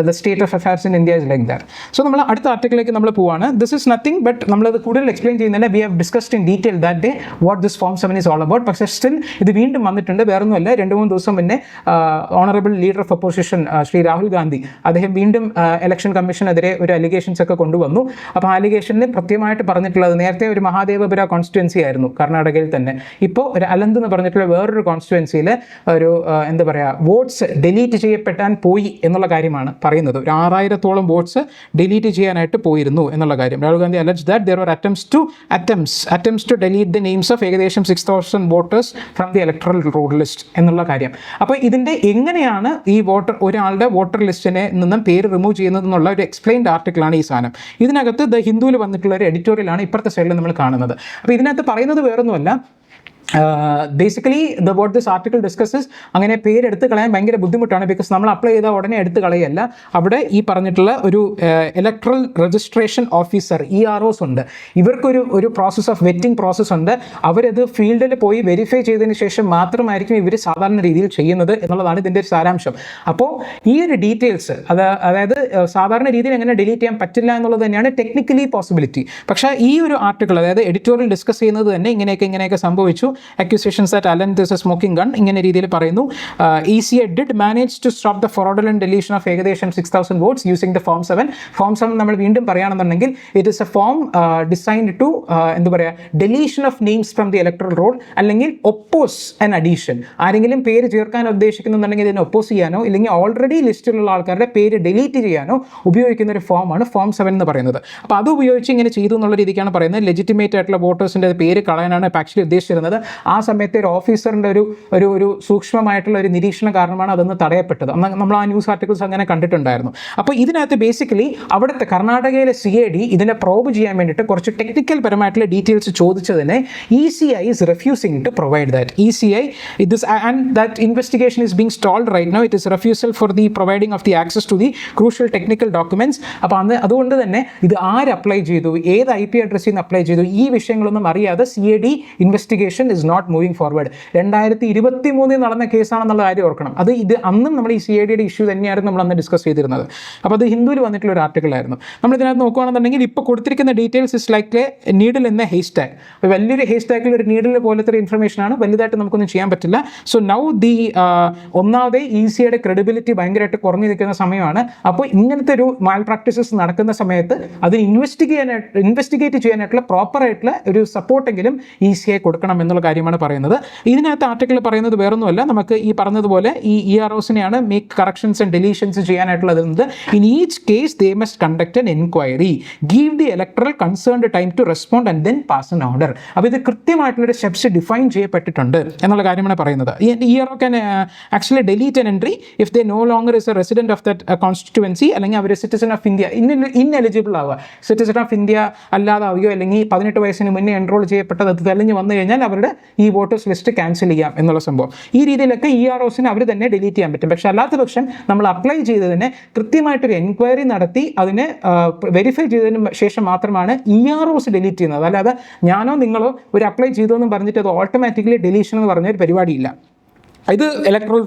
The state of affairs in India is like that. So നമ്മൾ അടുത്ത ആർട്ടിക്കിലേക്ക് നമ്മൾ പോവാണ്. ദിസ് ഇസ് നത്തിങ് ബട്ട് നമ്മളത് കൂടുതൽ എക്സ്പ്ലെയിൻ ചെയ്യുന്നില്ല. We have discussed in detail that day what this Form 7 is all about. പക്ഷേ സ്റ്റിൽ ഇത് വീണ്ടും വന്നിട്ടുണ്ട്. വേറൊന്നുമല്ല, 2-3 ദിവസം മുന്നേ honourable leader of opposition Shri Rahul Gandhi അദ്ദേഹം വീണ്ടും ഇലക്ഷൻ കമ്മീഷനെതിരെ ഒരു അലിഗേഷൻസ് ഒക്കെ കൊണ്ടുവന്നു. അപ്പോൾ ആ അലിഗേഷനിൽ കൃത്യമായിട്ട് പറഞ്ഞിട്ടുള്ളത്, നേരത്തെ ഒരു മഹാദേവപുര കോൺസ്റ്റിറ്റ്യുവൻസി ആയിരുന്നു കർണാടകയിൽ തന്നെ. ഇപ്പോൾ ഒരു അലന്ത് എന്ന് പറഞ്ഞിട്ടുള്ള വേറൊരു കോൺസ്റ്റിറ്റ്യുവൻസിയിൽ ഒരു എന്താ പറയുക വോട്ട്സ് ഡിലീറ്റ് ചെയ്യപ്പെട്ടാൻ പോയി എന്നുള്ള കാര്യമാണ് പറയുന്നത്. ഒരു 6000-ഓളം വോട്ട്സ് ഡിലീറ്റ് ചെയ്യാനായിട്ട് പോയിരുന്നു എന്നുള്ള കാര്യം. Rahul Gandhi alleged that there were attempts to delete the names of ഏകദേശം 6000 voters from the electoral roll list എന്നുള്ള കാര്യം. അപ്പോൾ ഇതിൻ്റെ എങ്ങനെയാണ് ഈ ഒരാളുടെ വോട്ടർ ലിസ്റ്റിനെ നിന്നും പേര് റിമൂവ് ചെയ്യുന്നത് എന്നുള്ള ഒരു എക്സ്പ്ലെയിൻഡ് ആർട്ടിക്കിളാണ് ഈ സാധനം. ഇതിനകത്ത് ദ ഹിന്ദുവിൽ വന്നിട്ടുള്ള ഒരു എഡിറ്റോറിയലാണ് ഇപ്പുറത്തെ സൈഡിൽ നമ്മൾ കാണുന്നത്. അപ്പോൾ ഇതിനകത്ത് പറയുന്നത് വേറൊന്നുമല്ല, basically what this article discusses, അങ്ങനെ പേരെടുത്ത് കളയാൻ ഭയങ്കര ബുദ്ധിമുട്ടാണ്. ബിക്കോസ് നമ്മൾ അപ്ലൈ ചെയ്താൽ ഉടനെ എടുത്ത് കളയല്ല. അവിടെ ഈ പറഞ്ഞിട്ടുള്ള ഒരു ഇലക്ട്രൽ രജിസ്ട്രേഷൻ ഓഫീസർ EROs ഉണ്ട്. ഇവർക്കൊരു പ്രോസസ്സ് ഓഫ് വെറ്റിംഗ് പ്രോസസ്സ് ഉണ്ട്. അവരത് ഫീൽഡിൽ പോയി വെരിഫൈ ചെയ്തതിന് ശേഷം മാത്രമായിരിക്കും ഇവർ സാധാരണ രീതിയിൽ ചെയ്യുന്നത് എന്നുള്ളതാണ് ഇതിൻ്റെ ഒരു സാരാംശം. അപ്പോൾ ഈ ഒരു ഡീറ്റെയിൽസ് അതായത് സാധാരണ രീതിയിൽ എങ്ങനെ ഡിലീറ്റ് ചെയ്യാൻ പറ്റില്ല എന്നുള്ളത് തന്നെയാണ് ടെക്നിക്കലി പോസിബിലിറ്റി. പക്ഷേ ഈ ഒരു ആർട്ടിക്കിൾ, അതായത് എഡിറ്റോറിയൽ ഡിസ്കസ് ചെയ്യുന്നത് തന്നെ ഇങ്ങനെയൊക്കെ സംഭവിച്ചു. accusations that Alan is a smoking gun ഇങ്ങനെ രീതിയിൽ പറയുന്നു. ECA did manage to stop the fraudulent deletion of ഏകദേശം 6000 votes using the Form 7. Form 7 നമ്മൾ വീണ്ടും പറയുകയാണെന്നുണ്ടെങ്കിൽ it is a form designed to എന്താ പറയുക deletion of names from the electoral roll, അല്ലെങ്കിൽ oppose an addition. ആരെങ്കിലും പേര് ചേർക്കാൻ ഉദ്ദേശിക്കുന്നുണ്ടെങ്കിൽ ഇതിനെ ഒപ്പോസ് ചെയ്യാനോ ഇല്ലെങ്കിൽ ഓൾറെഡി ലിസ്റ്റിലുള്ള ആൾക്കാരുടെ പേര് ഡിലീറ്റ് ചെയ്യാനോ ഉപയോഗിക്കുന്ന ഒരു ഫോമാണ് Form 7 എന്ന് പറയുന്നത്. അപ്പോൾ അത് ഉപയോഗിച്ച് ഇങ്ങനെ ചെയ്തു എന്നുള്ള രീതിക്കാണ് പറയുന്നത്. ലെജിറ്റിമേറ്റ് ആയിട്ടുള്ള വോട്ടേഴ്സിൻ്റെ പേര് കളയാനാണ് ആക്ച്വലി ഉദ്ദേശിച്ചിരുന്നത്. ആ സമയത്ത് ഒരു ഓഫീസറിൻ്റെ ഒരു സൂക്ഷ്മമായിട്ടുള്ള ഒരു നിരീക്ഷണ കാരണമാണ് അതൊന്ന് തടയപ്പെട്ടത്. നമ്മൾ ആ ന്യൂസ് ആർട്ടിക്കിൾസ് അങ്ങനെ കണ്ടിട്ടുണ്ടായിരുന്നു. അപ്പോൾ ഇതിനകത്ത് ബേസിക്കലി അവിടുത്തെ കർണാടകയിലെ CID ഇതിനെ പ്രോബ് ചെയ്യാൻ വേണ്ടിയിട്ട് കുറച്ച് ടെക്നിക്കൽ പരമായിട്ടുള്ള ഡീറ്റെയിൽസ് ചോദിച്ചതിനെ ECI is refusing to provide that. ECI and that investigation is being stalled right now. It is refusal for the providing of the access to the crucial technical documents. അപ്പോൾ അതുകൊണ്ട് തന്നെ ഇത് ആര് apply ചെയ്തു, ഏത് IP അഡ്രസ്സിൽ നിന്ന് apply ചെയ്തു, ഈ വിഷയങ്ങളൊന്നും അറിയാതെ CID investigation is not moving forward. 2023 നടന്ന കേസാണെന്നുള്ള കാര്യം ഓർക്കണം. ഇത് അന്നും നമ്മൾ ഈ CIDയുടെ ഇഷ്യൂ തന്നെയായിരുന്നു നമ്മൾ അന്ന് ഡിസ്കസ് ചെയ്തിരുന്നത്. അപ്പോൾ അത് ഹിന്ദുവിൽ വന്നിട്ടുള്ള ഒരു ആർട്ടിക്കിളായിരുന്നു. നമ്മൾ ഇതിനകത്ത് നോക്കുകയാണെന്നുണ്ടെങ്കിൽ ഇപ്പോൾ കൊടുത്തിരിക്കുന്ന details is like A needle in A haste tag. വലിയൊരു ഹെയ്സ്റ്റ് ടാഗിൽ ഒരു നീഡിൽ പോലത്തെ ഒരു ഇൻഫർമേഷനാണ്. വലുതായിട്ട് നമുക്കൊന്നും ചെയ്യാൻ പറ്റില്ല. സോ നൗ ഒന്നാമതേ ECIയുടെ ക്രെഡിബിലിറ്റി ഭയങ്കരമായിട്ട് കുറഞ്ഞു നിൽക്കുന്ന സമയമാണ്. അപ്പോൾ ഇങ്ങനത്തെ ഒരു മാൽ പ്രാക്ടീസസ് നടക്കുന്ന സമയത്ത് അതിന് ഇൻവെസ്റ്റിഗേറ്റ് ചെയ്യാനായിട്ടുള്ള പ്രോപ്പറായിട്ടുള്ള ഒരു സപ്പോർട്ടെങ്കിലും ECI കൊടുക്കണം എന്നുള്ള കാര്യമാണ് പറയുന്നത്. ഇതിനകത്ത് ആർട്ടിക്കിൾ പറയുന്നത് വേറൊന്നുമല്ല, നമുക്ക് ഈ പറഞ്ഞതുപോലെ ഈ EROസിനെയാണ് മേക്ക് കറക്ഷൻസ് ആൻഡ് ഡെലീഷൻസ് ചെയ്യാനായിട്ടുള്ളത്. In each case they must conduct an enquiry, give the electoral concerned time to respond and then pass an order. അപ്പോൾ ഇത് കൃത്യമായിട്ടുള്ളൊരു സ്റ്റെപ്സ് ഡിഫൈൻ ചെയ്യപ്പെട്ടിട്ടുണ്ട് എന്നുള്ള കാര്യമാണ് പറയുന്നത്. ERO can actually delete an entry if they know longer is A resident of that constituency, അല്ലെങ്കിൽ അവർ citizen of India ineligible ആവുക, citizen of India അല്ലാതാവുകയോ അല്ലെങ്കിൽ 18 വയസ്സിന് മുന്നേ എൻറോൾ ചെയ്യപ്പെട്ടത് തെളിഞ്ഞ് വന്നു കഴിഞ്ഞാൽ അവരുടെ ഈ വോട്ടേഴ്സ് ലിസ്റ്റ് ക്യാൻസൽ ചെയ്യാം എന്നുള്ള സംഭവം. ഈ രീതിയിലൊക്കെ EROസിന് അവർ തന്നെ ഡിലീറ്റ് ചെയ്യാൻ പറ്റും. പക്ഷേ അല്ലാത്ത പക്ഷം നമ്മൾ അപ്ലൈ ചെയ്തതിന് കൃത്യമായിട്ടൊരു എൻക്വയറി നടത്തി അതിനെ വെരിഫൈ ചെയ്തതിന് ശേഷം മാത്രമാണ് EROs ഡിലീറ്റ് ചെയ്യുന്നത്. അല്ലാതെ ഞാനോ നിങ്ങളോ ഒരു അപ്ലൈ ചെയ്തു എന്ന് പറഞ്ഞിട്ട് അത് ഓട്ടോമാറ്റിക്കലി ഡിലീഷൻ എന്ന് പറഞ്ഞൊരു പരിപാടിയില്ല. ഇത് ഇലക്ട്രൽ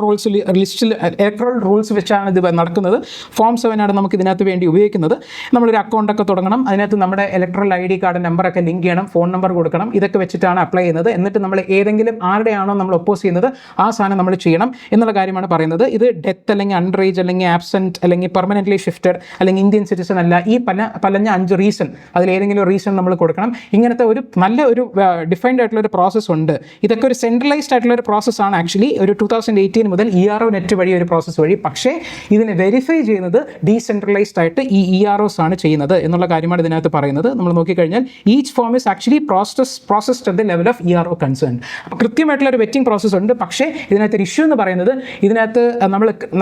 റൂൾസ് വെച്ചാണ് ഇത് നടക്കുന്നത്. ഫോം 7 ആണ് നമുക്ക് ഇതിനകത്ത് വേണ്ടി ഉപയോഗിക്കുന്നത്. നമ്മളൊരു അക്കൗണ്ടൊക്കെ തുടങ്ങണം, അതിനകത്ത് നമ്മുടെ ഇലക്ട്രൽ ID കാർഡ് നമ്പറൊക്കെ ലിങ്ക് ചെയ്യണം, ഫോൺ നമ്പർ കൊടുക്കണം, ഇതൊക്കെ വെച്ചിട്ടാണ് അപ്ലൈ ചെയ്യുന്നത്. എന്നിട്ട് നമ്മൾ ഏതെങ്കിലും ആരുടെയാണോ നമ്മൾ ഒപ്പോസ് ചെയ്യുന്നത് ആ സാധനം നമ്മൾ ചെയ്യണം എന്നുള്ള കാര്യമാണ് പറയുന്നത്. ഇത് ഡെത്ത് അല്ലെങ്കിൽ അണ്ടർ ഏജ് അല്ലെങ്കിൽ ആബ്സെൻറ്റ് അല്ലെങ്കിൽ പെർമനൻ്റ്ലി ഷിഫ്റ്റഡ് അല്ലെങ്കിൽ ഇന്ത്യൻ സിറ്റിസൺ അല്ല, ഈ പറഞ്ഞ 5 റീസൺ അതിലേതെങ്കിലും ഒരു റീസൺ നമ്മൾ കൊടുക്കണം. ഇങ്ങനത്തെ ഒരു നല്ല ഒരു ഡിഫൈൻഡ് ആയിട്ടുള്ള ഒരു പ്രോസസ്സ് ഉണ്ട്. ഇതൊക്കെ ഒരു സെൻട്രലൈസ്ഡ് ആയിട്ടുള്ള ഒരു പ്രോസസ്സാണ് ആക്ച്വലി ഒരു 2018 മുതൽ EROnet വഴി ഒരു പ്രോസസ്സ് വഴി. പക്ഷേ ഇതിനെ വെരിഫൈ ചെയ്യുന്നത് ഡീസെൻട്രലൈസ്ഡ് ആയിട്ട് ഈ EROs ആണ് ചെയ്യുന്നത് എന്നുള്ള കാര്യമാണ് ഇതിനകത്ത് പറയുന്നത്. നമ്മൾ നോക്കിക്കഴിഞ്ഞാൽ each form is actually processed at the level of ERO concern. അപ്പോൾ കൃത്യമായിട്ടുള്ള ഒരു വെറ്റിംഗ് പ്രോസസ്സ് ഉണ്ട്. പക്ഷേ ഇതിനകത്ത് ഒരു ഇഷ്യൂ എന്ന് പറയുന്നത് ഇതിനകത്ത്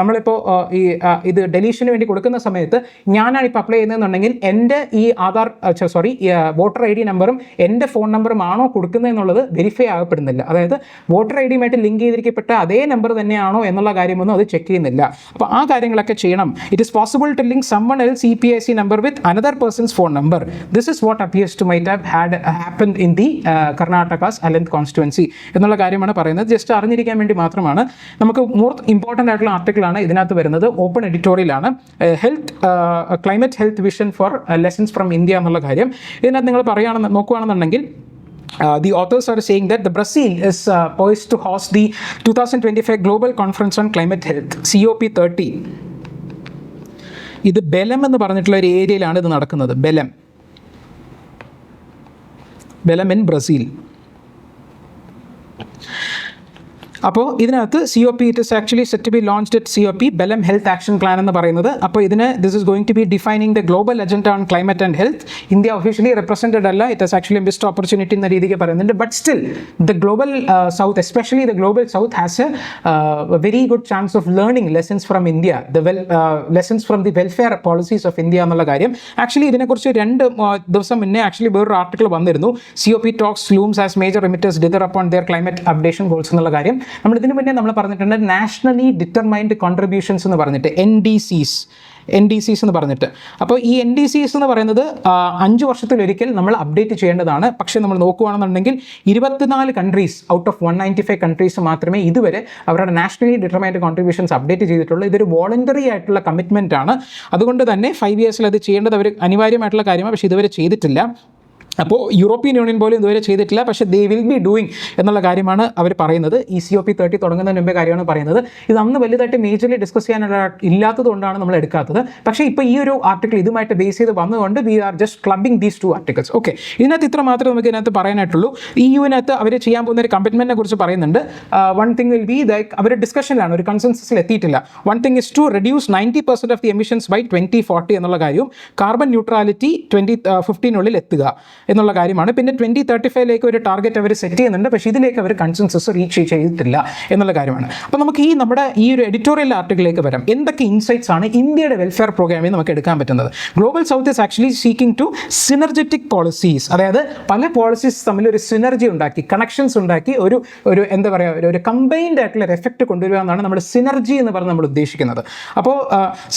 നമ്മളിപ്പോൾ ഇത് ഡെലീഷന് വേണ്ടി കൊടുക്കുന്ന സമയത്ത് ഞാനാണ് ഇപ്പോൾ അപ്ലൈ ചെയ്യുന്നതെന്നുണ്ടെങ്കിൽ എൻ്റെ ഈ വോട്ടർ ID നമ്പറും എൻ്റെ ഫോൺ നമ്പറും ആണോ കൊടുക്കുന്നത് എന്നുള്ളത് വെരിഫൈ ആകപ്പെടുന്നില്ല. അതായത് വോട്ടർ ID ലിങ്ക് ചെയ്തിരിക്കപ്പെട്ട അതേ നമ്പർ തന്നെയാണോ എന്നുള്ള കാര്യമൊന്നും അത് ചെക്ക് ചെയ്യുന്നില്ല. അപ്പോൾ ആ കാര്യങ്ങളൊക്കെ ചെയ്യണം. It is possible to link someone else EPIC number with another person's phone number. This is what appears to might have happened in the Karnataka's Alanth constituency എന്നുള്ള കാര്യമാണ് പറയുന്നത്. ജസ്റ്റ് അറിഞ്ഞിരിക്കാൻ വേണ്ടി മാത്രമാണ്. നമുക്ക് മോർ ഇമ്പോർട്ടൻ്റ് ആയിട്ടുള്ള ആർട്ടിക്കിളാണ് ഇതിനകത്ത് വരുന്നത്. ഓപ്പൺ എഡിറ്റോറിയലാണ്. Climate health vision for lessons from India എന്നുള്ള കാര്യം ഇതിനകത്ത് നിങ്ങൾ നോക്കുകയാണെന്നുണ്ടെങ്കിൽ the authors are saying that the Brazil is poised to host the 2025 Global Conference on Climate Health, COP30. ഇത് ബെലം എന്ന് പറഞ്ഞിട്ടുള്ള ഒരു ഏരിയയിലാണ് ഇത് നടക്കുന്നത്. Belem in Brazil. അപ്പോൾ ഇതിനകത്ത് COP it is actually set to be launched at COP Belem health action plan എന്ന് പറയുന്നത്. അപ്പോൾ ഇതിന് this is going to be defining the global agenda on climate and health. India officially represented അല്ല, it is actually best opportunity എന്ന രീതിക്ക് പറയുന്നുണ്ട്. But still the Global South, especially the Global South has a very good chance of learning lessons from India, lessons from the welfare policies of India എന്നുള്ള കാര്യം. Actually ഇതിനെക്കുറിച്ച് 2 ദിവസം മുന്നേ actually വേറൊരു article വന്നിരുന്നു. COP talks looms as major emitters dither upon their climate updation goals എന്നുള്ള കാര്യം. നമ്മൾ ഇതിനു മുന്നേ നമ്മൾ പറഞ്ഞിട്ടുണ്ട് നാഷണലി ഡിറ്റർമൈൻഡ് കോൺട്രിബ്യൂഷൻസ് എന്ന് പറഞ്ഞിട്ട് NDCs എന്ന് പറഞ്ഞിട്ട്. അപ്പോൾ ഈ NDCs എന്ന് പറയുന്നത് 5 വർഷത്തിലൊരിക്കൽ നമ്മൾ അപ്ഡേറ്റ് ചെയ്യേണ്ടതാണ്. പക്ഷേ നമ്മൾ നോക്കുകയാണെന്നുണ്ടെങ്കിൽ 24 കൺട്രീസ് ഔട്ട് ഓഫ് 195 കൺട്രീസ് മാത്രമേ ഇതുവരെ അവരുടെ നാഷണലി ഡിറ്റർമൈൻഡ് കോൺട്രിബ്യൂഷൻസ് അപ്ഡേറ്റ് ചെയ്തിട്ടുള്ളൂ. ഇതൊരു വോളണ്ടറി ആയിട്ടുള്ള കമ്മിറ്റ്മെൻ്റ് ആണ്. അതുകൊണ്ട് തന്നെ 5 ഇയേഴ്സിൽ അത് ചെയ്യേണ്ടത് അവർ അനിവാര്യമായിട്ടുള്ള കാര്യമാണ്. പക്ഷേ ഇതുവരെ ചെയ്തിട്ടില്ല. അപ്പോൾ യൂറോപ്യൻ യൂണിയൻ പോലും ഇതുവരെ ചെയ്തിട്ടില്ല. പക്ഷേ ദേ വിൽ ബി ഡൂയിങ് എന്നുള്ള കാര്യമാണ് അവർ പറയുന്നത്. ഈ COP30 തുടങ്ങുന്നതിന് മുമ്പേ കാര്യമാണ് പറയുന്നത്. ഇത് അന്ന് വലുതായിട്ട് മേജർലി ഡിസ്കസ് ചെയ്യാനുള്ള ഇല്ലാത്തതുകൊണ്ടാണ് നമ്മൾ എടുക്കാത്തത്. പക്ഷേ ഇപ്പോൾ ഈ ഒരു ആർട്ടിക്കിൾ ഇതുമായിട്ട് ബേസ് ചെയ്ത് വന്നതുകൊണ്ട് we are just clubbing these 2 articles. Okay, ഇതിനകത്ത് ഇത്ര മാത്രമേ നമുക്ക് ഇതിനകത്ത് പറയാനായിട്ടുള്ളൂ. EUവിനകത്ത് അവർ ചെയ്യാൻ പോകുന്ന ഒരു കമ്മിറ്റ്മെൻറ്റിനെ കുറിച്ച് പറയുന്നുണ്ട്. വൺ തിങ് വിൽ ബി ദൈക്ക് അവർ ഡിസ്കഷനിലാണ്, ഒരു കൺസെൻസസിൽ എത്തിയിട്ടില്ല. One thing is to reduce 90% of the emissions by 2040 എന്നുള്ള കാര്യവും കാർബൺ ന്യൂട്രാലിറ്റി 2015 എത്തുക എന്നുള്ള കാര്യമാണ്. പിന്നെ 2035 ഒരു ടാർഗറ്റ് അവർ സെറ്റ് ചെയ്യുന്നുണ്ട്. പക്ഷേ ഇതിലേക്ക് അവർ കൺസെൻസസ് റീച്ച് ചെയ്തിട്ടില്ല എന്നുള്ള കാര്യമാണ്. അപ്പോൾ നമുക്ക് നമ്മുടെ ഈ ഒരു എഡിറ്റോറിയൽ ആർട്ടിക്കിളിലേക്ക് വരാം. എന്തൊക്കെ ഇൻസൈറ്റ്സ് ആണ് ഇന്ത്യയുടെ വെൽഫെയർ പ്രോഗ്രാമിൽ നമുക്ക് എടുക്കാൻ പറ്റുന്നത്? Global South is actually seeking to synergetic policies, അതായത് പല പോളിസീസ് തമ്മിൽ ഒരു സിനർജി ഉണ്ടാക്കി, കണക്ഷൻസ് ഉണ്ടാക്കി, ഒരു എന്താ പറയുക, ഒരു കമ്പൈൻഡ് ആയിട്ടുള്ള ഒരു എഫക്റ്റ് കൊണ്ടുവരിക എന്നാണ് നമ്മൾ സിനർജി എന്ന് പറഞ്ഞ് നമ്മൾ ഉദ്ദേശിക്കുന്നത്. അപ്പോൾ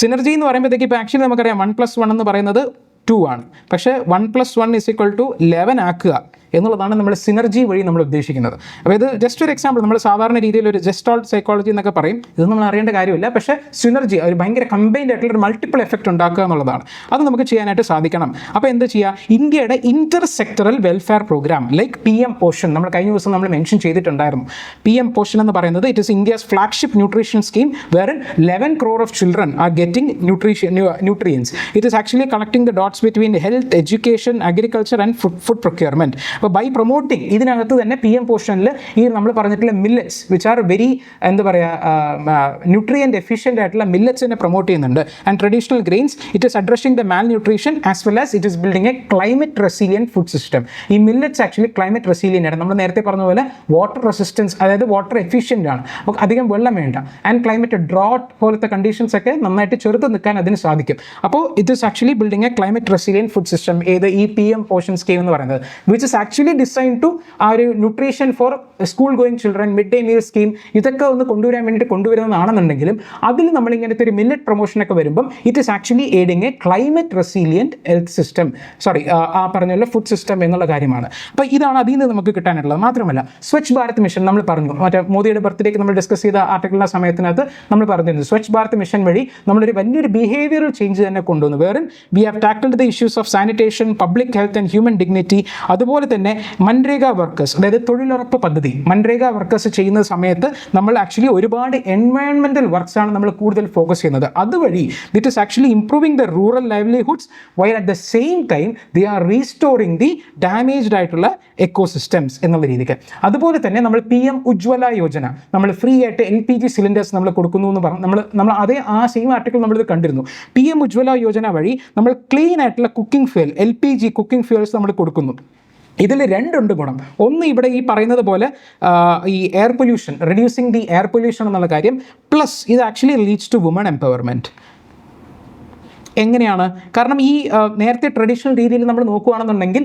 സിനർജി എന്ന് പറയുമ്പോഴത്തേക്ക് ഇപ്പോൾ ആക്ച്വലി നമുക്കറിയാം 1+1 എന്ന് പറയുന്നത് 2 ആണ്. പക്ഷേ 1+1 = 11 ആക്കുക എന്നുള്ളതാണ് നമ്മൾ സിനർജി വഴി നമ്മൾ ഉദ്ദേശിക്കുന്നത്. അപ്പോൾ ഇത് ജസ്റ്റ് ഒരു എക്സാമ്പിൾ, നമ്മൾ സാധാരണ രീതിയിൽ ഒരു ജസ്റ്റോൾട്ട് സൈക്കോളജി എന്നൊക്കെ പറയും. ഇത് നമ്മൾ അറിയേണ്ട കാര്യമില്ല. പക്ഷേ സിനർജി ഒരു ഭയങ്കര കമ്പൈൻഡ് ആയിട്ടുള്ള ഒരു മൾട്ടിപ്പിൾ എഫക്റ്റ് ഉണ്ടാക്കുക എന്നുള്ളതാണ്. അത് നമുക്ക് ചെയ്യാനായിട്ട് സാധിക്കണം. അപ്പോൾ എന്താ ചെയ്യുക? ഇന്ത്യയുടെ inter sectoral welfare programme like PM Poshan, നമ്മൾ കഴിഞ്ഞ ദിവസം നമ്മൾ മെൻഷൻ ചെയ്തിട്ടുണ്ടായിരുന്നു. PM പോഷൻ എന്ന് പറയുന്നത് it is India's flagship nutrition scheme wherein 11 crore of children are getting nutrients. It is actually connecting the dots between health, education, agriculture and food procurement. അപ്പോൾ by promoting ഇതിനകത്ത് തന്നെ PM പോഷനിൽ ഈ നമ്മൾ പറഞ്ഞിട്ടുള്ള millets which are very എന്താ പറയുക nutrient efficient ആയിട്ടുള്ള മില്ലറ്റ്സിനെ promote ചെയ്യുന്നുണ്ട്. And traditional grains it is addressing the Mal nutrition as well as it is building A climate resilient food system. ഈ മില്ലറ്റ്സ് ആക്ച്വലി ക്ലൈമറ്റ് റെസിലിയൻ്റ് ആണ്. നമ്മൾ നേരത്തെ പറഞ്ഞ പോലെ വാട്ടർ റെസിസ്റ്റൻസ്, അതായത് വാട്ടർ എഫിഷ്യൻ്റ് ആണ്, അപ്പോൾ അധികം വെള്ളം വേണ്ട. ആൻഡ് ക്ലൈമറ്റ് ഡ്രോട്ട് പോലത്തെ കണ്ടീഷൻസ് ഒക്കെ നന്നായിട്ട് ചെറുത്ത് നിൽക്കാൻ അതിന് സാധിക്കും. അപ്പോൾ it is actually building A climate resilient food system. ഏത് ഈ PM പോഷൻ സ്കീം എന്ന് പറയുന്നത് which is actually design to ആ ഒരു nutrition for school going children, mid day meal scheme, ഇതൊക്കെ ഒന്ന് കൊണ്ടുവരാൻ വേണ്ടിയിട്ട് കൊണ്ടുവരുന്നതാണെന്നുണ്ടെങ്കിലും അതിൽ നമ്മൾ ഇങ്ങനത്തെ ഒരു മില്ലറ്റ് പ്രൊമോഷനൊക്കെ വരുമ്പം it is actually aiding A climate resilient health system, ആ പറഞ്ഞുള്ള ഫുഡ് സിസ്റ്റം എന്നുള്ള കാര്യമാണ്. അപ്പോൾ ഇതാണ് അതിൽ നിന്ന് നമുക്ക് കിട്ടാനുള്ളത്. മാത്രമല്ല സ്വച്ഛ് ഭാരത് മിഷൻ നമ്മൾ പറഞ്ഞു, മറ്റേ മോദിയുടെ ബർത്ത്ഡേക്ക് നമ്മൾ ഡിസ്കസ് ചെയ്ത ആർട്ടിക്കിളിൻ്റെ സമയത്തിനകത്ത് നമ്മൾ പറഞ്ഞിരുന്നു സ്വച്ഛ് ഭാരത് മിഷൻ വഴി നമ്മളൊരു വലിയൊരു ബിഹേവിയറൽ ചേഞ്ച് തന്നെ കൊണ്ടുവന്നു. വേറെ we have tackled the issues of sanitation, public health and human dignity. അതുപോലെ തന്നെ മൻരേഗ വർക്കേഴ്സ്, അതായത് തൊഴിലുറപ്പ് പദ്ധതി, മൻരേഗ വർക്കേഴ്സ് ചെയ്യുന്ന സമയത്ത് നമ്മൾ ആക്ച്വലി ഒരുപാട് എൻവയോൺമെൻറ്റൽ വർക്ക്സ് ആണ് നമ്മൾ കൂടുതൽ ഫോക്കസ് ചെയ്യുന്നത്. അതുവഴി it is actually improving the rural livelihoods while at the same time they are restoring the damaged ആയിട്ടുള്ള എക്കോസിസ്റ്റംസ് എന്നുള്ള രീതിക്ക്. അതുപോലെ തന്നെ നമ്മൾ PM ഉജ്ജ്വല യോജന, നമ്മൾ ഫ്രീ ആയിട്ട് LPG സിലിണ്ടേഴ്സ് നമ്മൾ കൊടുക്കുന്നു എന്ന് പറഞ്ഞു. നമ്മൾ അതേ ആ സെയിം ആർട്ടിക്കിൾ നമ്മളിത് കണ്ടിരുന്നു. PM ഉജ്ജ്വല യോജന വഴി നമ്മൾ ക്ലീൻ ആയിട്ടുള്ള cooking fuel, LPG cooking fuels നമ്മൾ കൊടുക്കുന്നു. ഇതിൽ രണ്ടുണ്ട് ഗുണം. ഒന്ന്, ഇവിടെ ഈ പറയുന്നത് പോലെ ഈ air pollution, reducing the air pollution എന്നുള്ള കാര്യം, പ്ലസ് ഇത് actually leads to woman empowerment. എങ്ങനെയാണ്? കാരണം ഈ നേരത്തെ ട്രഡീഷണൽ രീതിയിൽ നമ്മൾ നോക്കുകയാണെന്നുണ്ടെങ്കിൽ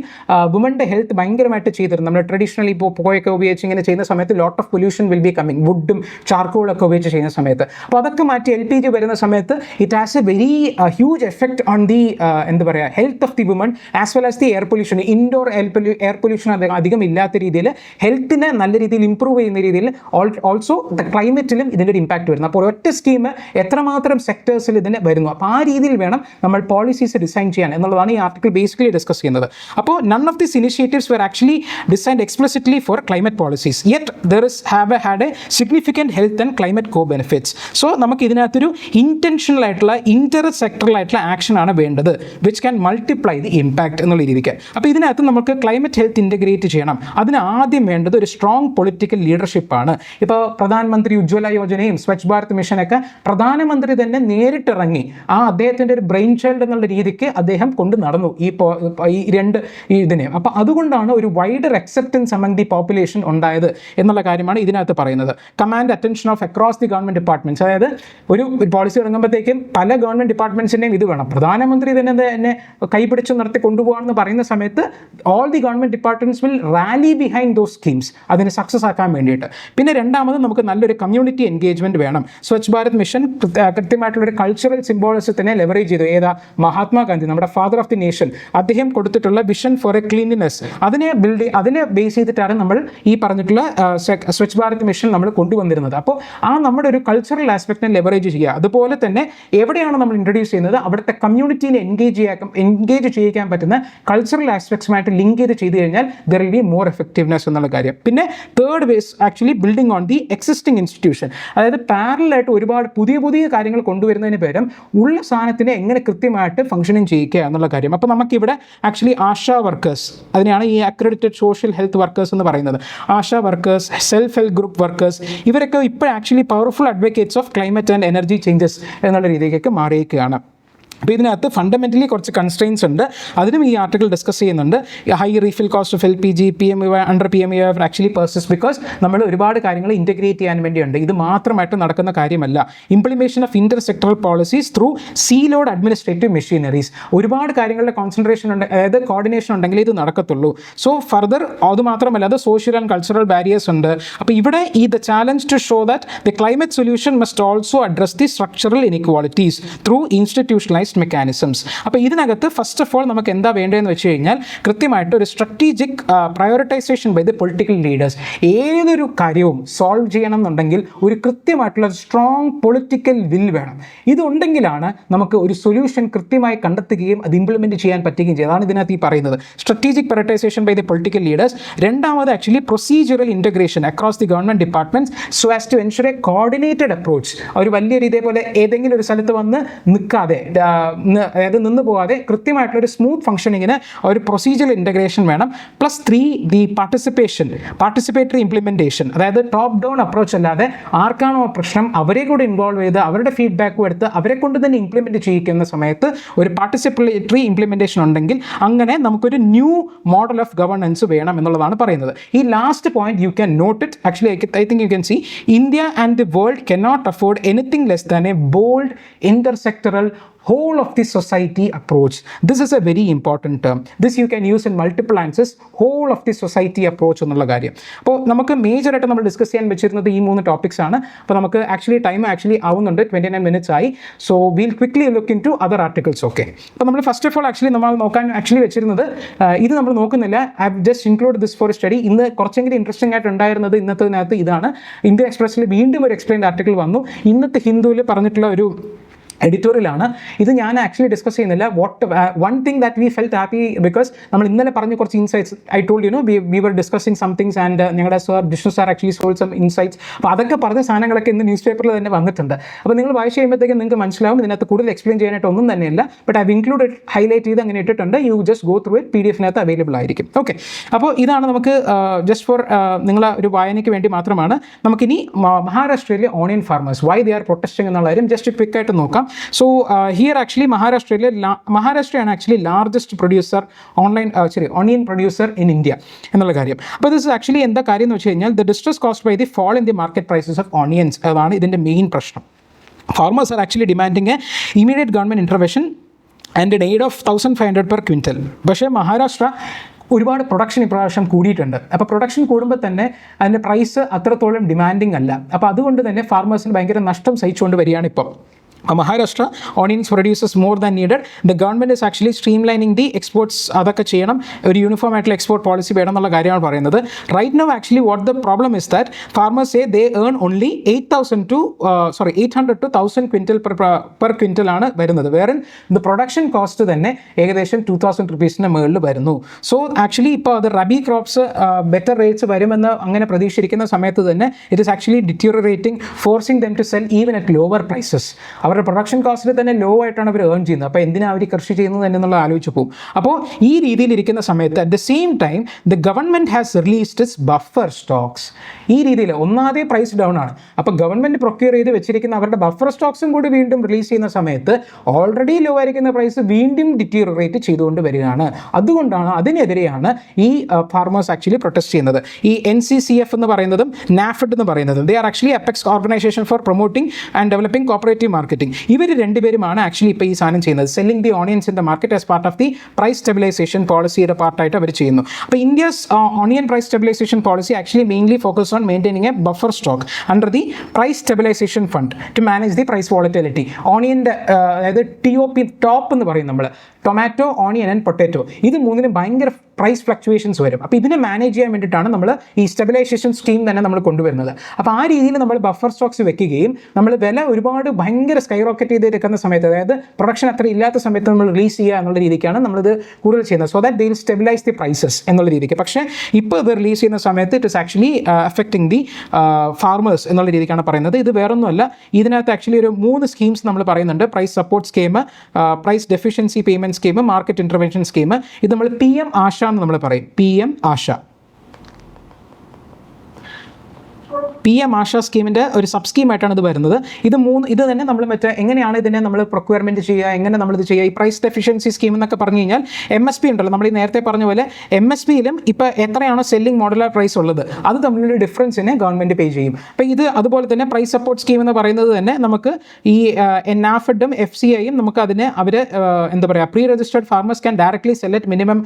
വുമൻ്റെ ഹെൽത്ത് ഭയങ്കരമായിട്ട് ചെയ്തിരുന്നു. നമ്മൾ ട്രഡീഷണൽ ഇപ്പോൾ പുകയൊക്കെ ഉപയോഗിച്ച് ഇങ്ങനെ ചെയ്യുന്ന സമയത്ത് lot of pollution will be coming, വുഡും ചാർക്കോളൊക്കെ ഉപയോഗിച്ച് ചെയ്യുന്ന സമയത്ത്. അപ്പോൾ അതൊക്കെ മാറ്റി LPG വരുന്ന സമയത്ത് it has a very huge effect on the എന്താ പറയുക health of the woman as well as the air pollution. Indoor air pollution അധികം ഇല്ലാത്ത രീതിയിൽ ഹെൽത്തിനെ നല്ല രീതിയിൽ ഇമ്പ്രൂവ് ചെയ്യുന്ന രീതിയിൽ ഓൾസോ ക്ലൈമറ്റിലും ഇതിൻ്റെ ഒരു ഇമ്പാക്റ്റ് വരുന്നു. അപ്പോൾ ഒറ്റ സ്കീം എത്രമാത്രം സെക്ടേഴ്സിൽ ഇതിന് വരുന്നു, അപ്പോൾ ആ രീതിയിൽ വേണം നമ്മൾ പോളിസീസ് ഡിസൈൻ ചെയ്യാൻ എന്നുള്ളതാണ് ഈ ആർട്ടിക്കിൾ ബേസിക്കലി ഡിസ്കസ് ചെയ്യുന്നത്. അപ്പോൾ none of this initiatives were actually designed explicitly for climate policies, yet there is had a significant health and climate co benefits. So നമുക്ക് ഇതിനകത്തൊരു ഇൻറ്റൻഷണൽ ആയിട്ടുള്ള ഇന്റർ സെക്ടറൽ ആയിട്ടുള്ള action ആണ് വേണ്ടത്, which can multiply the impact എന്നുള്ള രീതിക്ക്. അപ്പോൾ ഇതിനകത്ത് നമുക്ക് ക്ലൈമറ്റ് ഹെൽത്ത് ഇൻറ്റഗ്രേറ്റ് ചെയ്യണം. അതിന് ആദ്യം വേണ്ടത് ഒരു സ്ട്രോങ് പൊളിറ്റിക്കൽ ലീഡർഷിപ്പാണ്. ഇപ്പോൾ പ്രധാനമന്ത്രി ഉജ്ജ്വല യോജനയും സ്വച്ഛ് ഭാരത് മിഷനൊക്കെ പ്രധാനമന്ത്രി തന്നെ നേരിട്ടിറങ്ങി അദ്ദേഹത്തിൻ്റെ ഒരു ബ്രെയിൻ ചൈൽഡ് എന്നുള്ള രീതിക്ക് അദ്ദേഹം കൊണ്ട് നടന്നു ഈ രണ്ട് ഇതിനെ. അപ്പോൾ അതുകൊണ്ടാണ് ഒരു wider acceptance among the population ഉണ്ടായത് എന്നുള്ള കാര്യമാണ് ഇതിനകത്ത് പറയുന്നത്. Command attention of across the government departments, അതായത് ഒരു പോളിസി ഇറങ്ങുമ്പോഴത്തേക്കും പല ഗവൺമെൻറ് ഡിപ്പാർട്ട്മെൻറ്റ്സിൻ്റെയും ഇത് വേണം. പ്രധാനമന്ത്രി തന്നെ കൈപിടിച്ച് നടത്തി കൊണ്ടുപോകാമെന്ന് പറയുന്ന സമയത്ത് all the government departments will rally behind those schemes, അതിന് സക്സസ് ആക്കാൻ വേണ്ടിയിട്ട്. പിന്നെ രണ്ടാമത് നമുക്ക് നല്ലൊരു കമ്മ്യൂണിറ്റി എൻഗേജ്മെൻറ്റ് വേണം. സ്വച്ഛ് ഭാരത് മിഷൻ കൃത്യമായിട്ടുള്ളൊരു കൾച്ചറൽ സിംബോളിസത്തിനെ ലെവറേജ് ചെയ്തു. ഏതാ? മഹാത്മാഗാന്ധി, നമ്മുടെ ഫാദർ ഓഫ് ദി നേഷൻ, അദ്ദേഹം കൊടുത്തിട്ടുള്ള വിഷൻ ഫോർ എ ക്ലീൻലിനെസ്, അതിനെ ബേസ് ചെയ്തിട്ടാണ് നമ്മൾ ഈ പറഞ്ഞിട്ടുള്ള സ്വച്ഛ് ഭാരത് മിഷൻ നമ്മൾ കൊണ്ടുവന്നിരുന്നത്. അപ്പോൾ നമ്മുടെ ഒരു കൾച്ചറൽ ആസ്പെക്റ്റിനെ ലെവറേജ് ചെയ്യുക. അതുപോലെ തന്നെ എവിടെയാണ് നമ്മൾ ഇൻട്രൊഡ്യൂസ് ചെയ്യുന്നത് അവിടുത്തെ കമ്മ്യൂണിറ്റീനെ എൻഗേജ് ചെയ്യിക്കാൻ പറ്റുന്ന കൾച്ചറൽ ആസ്പെക്ട്സുമായിട്ട് ലിങ്ക് ചെയ്ത് കഴിഞ്ഞാൽ there will be more effectiveness എന്നുള്ള കാര്യം. പിന്നെ third ways actually building on the existing institution, അതായത് പാരലായിട്ട് ഒരുപാട് പുതിയ കാര്യങ്ങൾ കൊണ്ടുവരുന്നതിന് പകരം ഉള്ള സാധനത്തിനെ എങ്ങനെ കൃത്യമായിട്ട് ഫംഗ്ഷനിങ് ചെയ്യിക്കുക എന്നുള്ള കാര്യം. അപ്പോൾ നമുക്കിവിടെ ആക്ച്വലി ആശാ വർക്കേഴ്സ്, അതിനെയാണ് ഈ അക്രഡിറ്റഡ് സോഷ്യൽ ഹെൽത്ത് വർക്കേഴ്സ് എന്ന് പറയുന്നത്. ASHA workers, self help group workers, ഇവരൊക്കെ ഇപ്പോൾ actually powerful advocates of climate and energy changes എന്നുള്ള രീതിയിലേക്ക് മാറിയിരിക്കുകയാണ്. അപ്പോൾ ഇതിനകത്ത് ഫണ്ടമെൻ്റലി കുറച്ച് കൺസ്ട്രെയിൻസ് ഉണ്ട്, അതിനും ഈ ആർട്ടിക്കിൾ ഡിസ്കസ് ചെയ്യുന്നുണ്ട്. High refill cost of LPG, under PMEY actually purses because നമ്മൾ ഒരുപാട് കാര്യങ്ങൾ ഇൻറ്റഗ്രേറ്റ് ചെയ്യാൻ വേണ്ടിയുണ്ട്. ഇത് മാത്രമായിട്ട് നടക്കുന്ന കാര്യമല്ല. Implementation of inter sectoral policies through siloed administrative machineries, ഒരുപാട് കാര്യങ്ങളുടെ കോൺസെൻട്രേഷൻ ഉണ്ട്, അതായത് കോർഡിനേഷൻ ഉണ്ടെങ്കിൽ ഇത് നടക്കത്തുള്ളൂ. സോ ഫർദർ അത് മാത്രമല്ല, അത് സോഷ്യൽ ആൻഡ് കൾച്ചറൽ ബാരിയേഴ്സ് ഉണ്ട്. അപ്പോൾ ഇവിടെ ഈ the challenge to show that the climate solution must also address the structural inequalities through institutionalised mechanisms. അപ്പോൾ ഇതിനകത്ത് ഫസ്റ്റ് ഓഫ് ഓൾ നമുക്ക് എന്താ വേണ്ടതെന്ന് വെച്ച് കഴിഞ്ഞാൽ കൃത്യമായിട്ട് ഒരു strategic prioritisation by the political leaders. ഏതൊരു കാര്യവും സോൾവ് ചെയ്യണം എന്നുണ്ടെങ്കിൽ ഒരു കൃത്യമായിട്ടുള്ള സ്ട്രോങ് പൊളിറ്റിക്കൽ വിൽ വേണം. ഇതുണ്ടെങ്കിലാണ് നമുക്ക് ഒരു സൊല്യൂഷൻ കൃത്യമായി കണ്ടെത്തുകയും അത് ഇംപ്ലിമെൻറ്റ് ചെയ്യാൻ പറ്റുകയും ചെയ്യും. അതാണ് ഇതിനകത്ത് ഈ പറയുന്നത് strategic prioritisation by the political leaders. രണ്ടാമത് actually procedural integration across the government departments so as to ensure a coordinated approach. ഒരു വലിയൊരു ഇതേപോലെ ഏതെങ്കിലും ഒരു സ്ഥലത്ത് വന്ന് നിൽക്കാതെ, അതായത് നിന്ന് പോകാതെ കൃത്യമായിട്ടുള്ളൊരു സ്മൂത്ത് ഫംഗ്ഷനിങ്ങിന് ഒരു പ്രൊസീജിയറൽ ഇൻറ്റഗ്രേഷൻ വേണം. പ്ലസ് 3 ദി പാർട്ടിസിപ്പേറ്ററി ഇംപ്ലിമെൻറ്റേഷൻ, അതായത് ടോപ്പ് ഡൗൺ അപ്രോച്ച് അല്ലാതെ ആർക്കാണോ പ്രശ്നം അവരെ കൂടെ ഇൻവോൾവ് ചെയ്ത് അവരുടെ ഫീഡ്ബാക്കും എടുത്ത് അവരെ കൊണ്ട് തന്നെ ഇംപ്ലിമെൻറ്റ് ചെയ്യിക്കുന്ന സമയത്ത് ഒരു പാർട്ടിസിപ്പേറ്ററി ഇംപ്ലിമെൻറ്റേഷൻ ഉണ്ടെങ്കിൽ അങ്ങനെ നമുക്കൊരു ന്യൂ മോഡൽ ഓഫ് ഗവർണൻസ് വേണം എന്നുള്ളതാണ് പറയുന്നത്. ഈ last point you can note it. Actually I think you can see India and the world cannot afford anything less than a bold intersectoral whole of the society approach. This is a very important term. This you can use in multiple answers. Whole of the society approach എന്നുള്ള കാര്യം. അപ്പോൾ നമുക്ക് മേജറായിട്ട് നമ്മൾ discuss ചെയ്യാൻ വെച്ചിരുന്നത് ഈ 3 topics ആണ്. അപ്പോൾ നമുക്ക് ടൈം ആവുന്നുണ്ട്, 29 minutes ആയി. So we'll quickly look in to other articles. Okay, അപ്പോൾ നമ്മൾ ഫസ്റ്റ് ഓഫ് ഓൾ നമ്മൾ നോക്കാൻ വെച്ചിരുന്നത് ഇത് നമ്മൾ നോക്കുന്നില്ല. I have just include this four study. ഇന്ന് കുറച്ചെങ്കിലും ഇൻട്രസ്റ്റിംഗ് ആയിട്ട് ഉണ്ടായിരുന്നത് ഇന്നത്തതിനകത്ത് ഇതാണ്. ഇന്ത്യൻ എക്സ്പ്രസ്സിൽ വീണ്ടും ഒരു എക്സ്പ്ലെയിൻഡ് ആർട്ടിക്കിൾ വന്നു. ഇന്നത്തെ ഹിന്ദുവിൽ പറഞ്ഞിട്ടുള്ള ഒരു എഡിറ്റോറിയലാണ്. ഇത് ഞാൻ ഡിസ്കസ് ചെയ്യുന്നില്ല. One thing that we felt happy because നമ്മൾ ഇന്നലെ പറഞ്ഞ കുറച്ച് insights I told we were discussing some things and ഞങ്ങളുടെ Vishnu sir told some insights. അപ്പോൾ അതൊക്കെ പറഞ്ഞ സാധനങ്ങളൊക്കെ ഇന്ന് ന്യൂസ് പേപ്പറിൽ തന്നെ വന്നിട്ടുണ്ട്. അപ്പോൾ നിങ്ങൾ വായിച്ച് കഴിയുമ്പോഴത്തേക്കും നിങ്ങൾക്ക് മനസ്സിലാവും ഇതിനകത്ത് കൂടുതൽ എക്സ്പ്ലെയിൻ ചെയ്യാനായിട്ട് ഒന്നും തന്നെയല്ല. ബട്ട് ഐ ഇൻക്ലൂഡഡ് ഹൈലൈറ്റ് ചെയ്ത് അങ്ങനെ ഇട്ടിട്ടുണ്ട്. You just go through it. PDF available ആയിരിക്കും. ഓക്കെ, അപ്പോൾ ഇതാണ് നമുക്ക് ജസ്റ്റ് ഫോർ നിങ്ങളെ ഒരു വായനയ്ക്ക് വേണ്ടി മാത്രമാണ്. നമുക്കിനി മഹാരാഷ്ട്രയിലെ onion farmers Y they R protesting എന്നുള്ള കാര്യം ജസ്റ്റ് ക്വിക്കായിട്ട് നോക്കാം. So here actually Maharashtra is actually largest producer onion producer in India എന്നുള്ള കാര്യം. അപ്പോൾ this is actually എന്താ കാര്യം എന്ന് വെച്ച് കഴിഞ്ഞാൽ the distress caused by the fall in the market prices of onions അതാണ് ഇതിൻ്റെ മെയിൻ പ്രശ്നം. Farmers are actually demanding a immediate government intervention and an aid of 1,500 per quintal. പക്ഷേ മഹാരാഷ്ട്ര ഒരുപാട് പ്രൊഡക്ഷൻ ഇപ്രാവശ്യം കൂടിയിട്ടുണ്ട്. അപ്പോൾ പ്രൊഡക്ഷൻ കൂടുമ്പോൾ തന്നെ അതിൻ്റെ പ്രൈസ് അത്രത്തോളം ഡിമാൻഡിങ് അല്ല. അപ്പോൾ അതുകൊണ്ട് തന്നെ ഫാർമേഴ്സിന് ഭയങ്കര നഷ്ടം സഹിച്ചുകൊണ്ട് വരികയാണ് ഇപ്പോൾ. Maharashtra onions produces more than needed. The government is actually streamlining the exports. അതൊക്കെ ചെയ്യണം, ഒരു യൂണിഫോം ആയിട്ടുള്ള എക്സ്പോർട്ട് പോളിസി വേണം എന്നുള്ള കാര്യമാണ് പറയുന്നത്. Right now actually what the problem is that farmers say they earn only 800 to 1,000 quintal per quintal ആണ് വരുന്നത്. വേറെ ദ പ്രൊഡക്ഷൻ കോസ്റ്റ് തന്നെ ഏകദേശം 2,000 rupees മുകളിൽ വരുന്നു. സോ ആക്ച്വലി ഇപ്പോൾ അത് റബി ക്രോപ്സ് ബെറ്റർ റേറ്റ്സ് വരുമെന്ന് അങ്ങനെ പ്രതീക്ഷിച്ചിരിക്കുന്ന സമയത്ത് തന്നെ it is actually deteriorating, forcing them to sell even at lower prices. അവരുടെ പ്രൊഡക്ഷൻ കോസ്റ്റിൽ തന്നെ ലോ ആയിട്ടാണ് അവർ ഏൺ ചെയ്യുന്നത്. അപ്പോൾ എന്തിനാണ് അവർ കൃഷി ചെയ്യുന്നത് എന്നുള്ളത് ആലോചിച്ച് പോകും. അപ്പോൾ ഈ രീതിയിലിരിക്കുന്ന സമയത്ത് at the same time the government has released its buffer stocks. ഈ രീതിയിൽ ഒന്നാമതേ പ്രൈസ് ഡൗൺ ആണ്. അപ്പോൾ ഗവൺമെൻറ് പ്രൊക്യൂർ ചെയ്ത് വെച്ചിരിക്കുന്ന അവരുടെ ബഫർ സ്റ്റോക്സും കൂടി വീണ്ടും റിലീസ് ചെയ്യുന്ന സമയത്ത് ഓൾറെഡി ലോ ആയിരിക്കുന്ന പ്രൈസ് വീണ്ടും ഡിറ്റീറിയേറ്റ് ചെയ്തുകൊണ്ട് വരികയാണ്. അതുകൊണ്ടാണ് അതിനെതിരെയാണ് ഈ ഫാർമേഴ്സ് ആക്ച്വലി പ്രൊട്ടസ്റ്റ് ചെയ്യുന്നത്. ഈ NCCF എന്ന് പറയുന്നതും NAFED എന്ന് പറയുന്നതും they are actually apex organisation for promoting and developing cooperative marketing. ഇവർ രണ്ടുപേരുമാണ് ആക്ച്വലി ഇപ്പോൾ ഈ സാധനം ചെയ്യുന്നത്. Selling the onions in the market as part of the price stabilisation പോളിസിയുടെ പാർട്ടായിട്ട് അവർ ചെയ്യുന്നു. അപ്പോൾ India's onion price stabilisation policy actually mainly focus on maintaining a buffer stock under the price stabilisation fund to manage the price volatility. ഓണിയൻ്റെ അതായത് TOP top എന്ന് പറയും നമ്മൾ, ടൊമാറ്റോ, ഓണിയൻ ആൻഡ് പൊട്ടാറ്റോ, ഇത് മൂന്നിനും ഭയങ്കര പ്രൈസ് ഫ്ലക്ച്വേഷൻസ് വരും. അപ്പോൾ ഇതിനെ മാനേജ് ചെയ്യാൻ വേണ്ടിയിട്ടാണ് നമ്മൾ ഈ സ്റ്റെബിലൈസേഷൻ സ്കീം തന്നെ നമ്മൾ കൊണ്ടുവരുന്നത്. അപ്പോൾ ആ രീതിയിൽ നമ്മൾ ബഫർ സ്റ്റോക്സ് വെക്കുകയും നമ്മൾ വില ഒരുപാട് ഭയങ്കര സ്കൈ റോക്കറ്റ് ചെയ്തിരിക്കുന്ന സമയത്ത്, അതായത് പ്രൊഡക്ഷൻ അത്ര ഇല്ലാത്ത സമയത്ത് നമ്മൾ റിലീസ് ചെയ്യുക എന്നുള്ള രീതിക്കാണ് നമ്മളിത് കൂടുതൽ ചെയ്യുന്നത്. So that they will stabilise the prices എന്നുള്ള രീതിക്ക്. പക്ഷേ ഇപ്പോൾ ഇത് റിലീസ് ചെയ്യുന്ന സമയത്ത് it is actually affecting the farmers എന്നുള്ള രീതിക്കാണ് പറയുന്നത്. ഇത് വേറൊന്നുമല്ല, ഇതിനകത്ത് ആക്ച്വലി ഒരു 3 സ്കീംസ് നമ്മൾ പറയുന്നുണ്ട്. Price support scheme, price deficiency payment scheme, market intervention scheme. ഇത് നമ്മൾ PM ആശ എന്ന് നമ്മൾ പറയും. PM ആശ PM ആശ സ്കീമിൻ്റെ ഒരു സബ് സ്കീമായിട്ടാണ് ഇത് വരുന്നത്. ഇത് തന്നെ നമ്മൾ എങ്ങനെയാണ് ഇതിനെ നമ്മൾ പ്രൊക്യൂർമെൻറ്റ് ചെയ്യുക, എങ്ങനെ നമ്മളിത് ചെയ്യുക. ഈ പ്രൈസ് ഡെഫിഷ്യൻസി സ്കീം എന്നൊക്കെ പറഞ്ഞു കഴിഞ്ഞാൽ MSP ഉണ്ടല്ലോ, നമ്മൾ ഈ നേരത്തെ പറഞ്ഞ പോലെ MSPയിലും ഇപ്പോൾ എത്രയാണോ സെല്ലിംഗ് മോഡുലാർ പ്രൈസ് ഉള്ളത് അത് തമ്മിലുള്ള ഡിഫറൻസിനെ ഗവൺമെൻറ് പേ ചെയ്യും. അപ്പോൾ ഇത് അതുപോലെ തന്നെ പ്രൈസ് സപ്പോർട്ട് സ്കീം എന്ന് പറയുന്നത് തന്നെ നമുക്ക് ഈ NAFEDും FCIയും നമുക്ക് അതിനെ അവർ എന്താ പറയുക, pre registered farmers can directly sell at minimum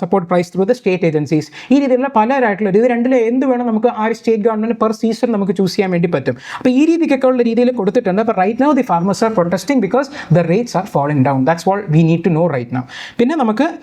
support price through the state agencies. ഈ രീതിയിലുള്ള പലരായിട്ടുള്ള ഇത് രണ്ടിലും എന്ത് വേണം നമുക്ക് ആ ഒരു സ്റ്റേറ്റ് ഗവൺമെൻറ് പെർ സീസൺ നമുക്ക് ചൂസ് ചെയ്യാൻ വേണ്ടി പറ്റും. അപ്പോൾ ഈ രീതിക്കൊക്കെ ഉള്ള രീതിയിൽ കൊടുത്തിട്ടുണ്ട്. അപ്പോൾ right now the farmers are protesting because the rates are falling down. That's what we need to know right now. പിന്നെ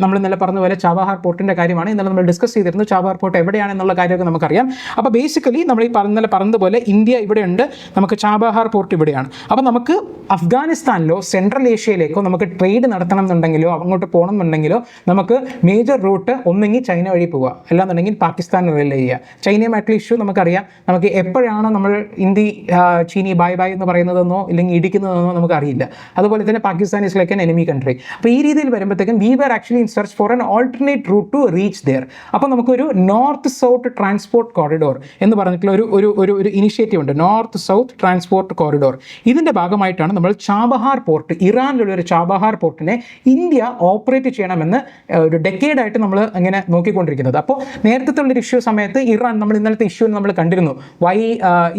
നമ്മൾ ഇന്നലെ പറഞ്ഞ പോലെ ചാബഹാർ പോർട്ടിൻ്റെ കാര്യമാണ് ഇന്നലെ നമ്മൾ ഡിസ്കസ് ചെയ്തിരുന്നു. ചാബഹാർ പോർട്ട് എവിടെയാണെന്നുള്ള കാര്യമൊക്കെ നമുക്കറിയാം. അപ്പോൾ ബേസിക്കലി നമ്മൾ ഈ പറഞ്ഞതുപോലെ ഇന്ത്യ ഇവിടെയുണ്ട്, നമുക്ക് ചാബഹാർ പോർട്ട് ഇവിടെയാണ്. അപ്പോൾ നമുക്ക് അഫ്ഗാനിസ്ഥാനിലോ സെൻട്രൽ ഏഷ്യയിലേക്കോ നമുക്ക് ട്രേഡ് നടത്തണം എന്നുണ്ടെങ്കിലോ അങ്ങോട്ട് പോകണം എന്നുണ്ടെങ്കിലോ നമുക്ക് മേജർ റൂട്ട് ഒന്നെങ്കിൽ ചൈന വഴി പോവുക, അല്ലാന്നുണ്ടെങ്കിൽ പാകിസ്ഥാൻ റിലേ ചെയ്യുക. ചൈനയുമായിട്ടുള്ള ഇഷ്യൂ നമുക്കറിയാം. നമുക്ക് എപ്പോഴാണ് നമ്മൾ ഇന്ത്യ ചീനി ബൈ എന്ന് പറയുന്നതെന്നോ ഇല്ലെങ്കിൽ ഇടിക്കുന്നതെന്നോ നമുക്കറിയില്ല. അതുപോലെ തന്നെ Pakistan is like an enemy country. അപ്പോൾ ഈ രീതിയിൽ വരുമ്പോഴത്തേക്കും we were actually in search for an alternate route to reach there. അപ്പോൾ നമുക്കൊരു നോർത്ത് സൗത്ത് ട്രാൻസ്പോർട്ട് കോറിഡോർ എന്ന് പറഞ്ഞിട്ടുള്ള ഒരു ഇനിഷ്യേറ്റീവ് ഉണ്ട്, നോർത്ത് സൗത്ത് ട്രാൻസ്പോർട്ട് കോറിഡോർ. ഇതിൻ്റെ ഭാഗമായിട്ടാണ് നമ്മൾ ചാബഹാർ പോർട്ട്, ഇറാനിലുള്ള ഒരു ചാബഹാർ പോർട്ടിനെ ഇന്ത്യ ഓപ്പറേറ്റ് ചെയ്യണമെന്ന് ഒരു ഡെക്കേഡായിട്ട് നമ്മൾ അങ്ങനെ നോക്കിക്കൊണ്ടിരിക്കുന്നത്. അപ്പോൾ നേരത്തെ ഉള്ളൊരു ഇഷ്യൂ സമയത്ത് ഇറാൻ, നമ്മൾ ഇന്നലത്തെ ഇഷ്യൂ നമ്മൾ കണ്ടിരുന്നു, why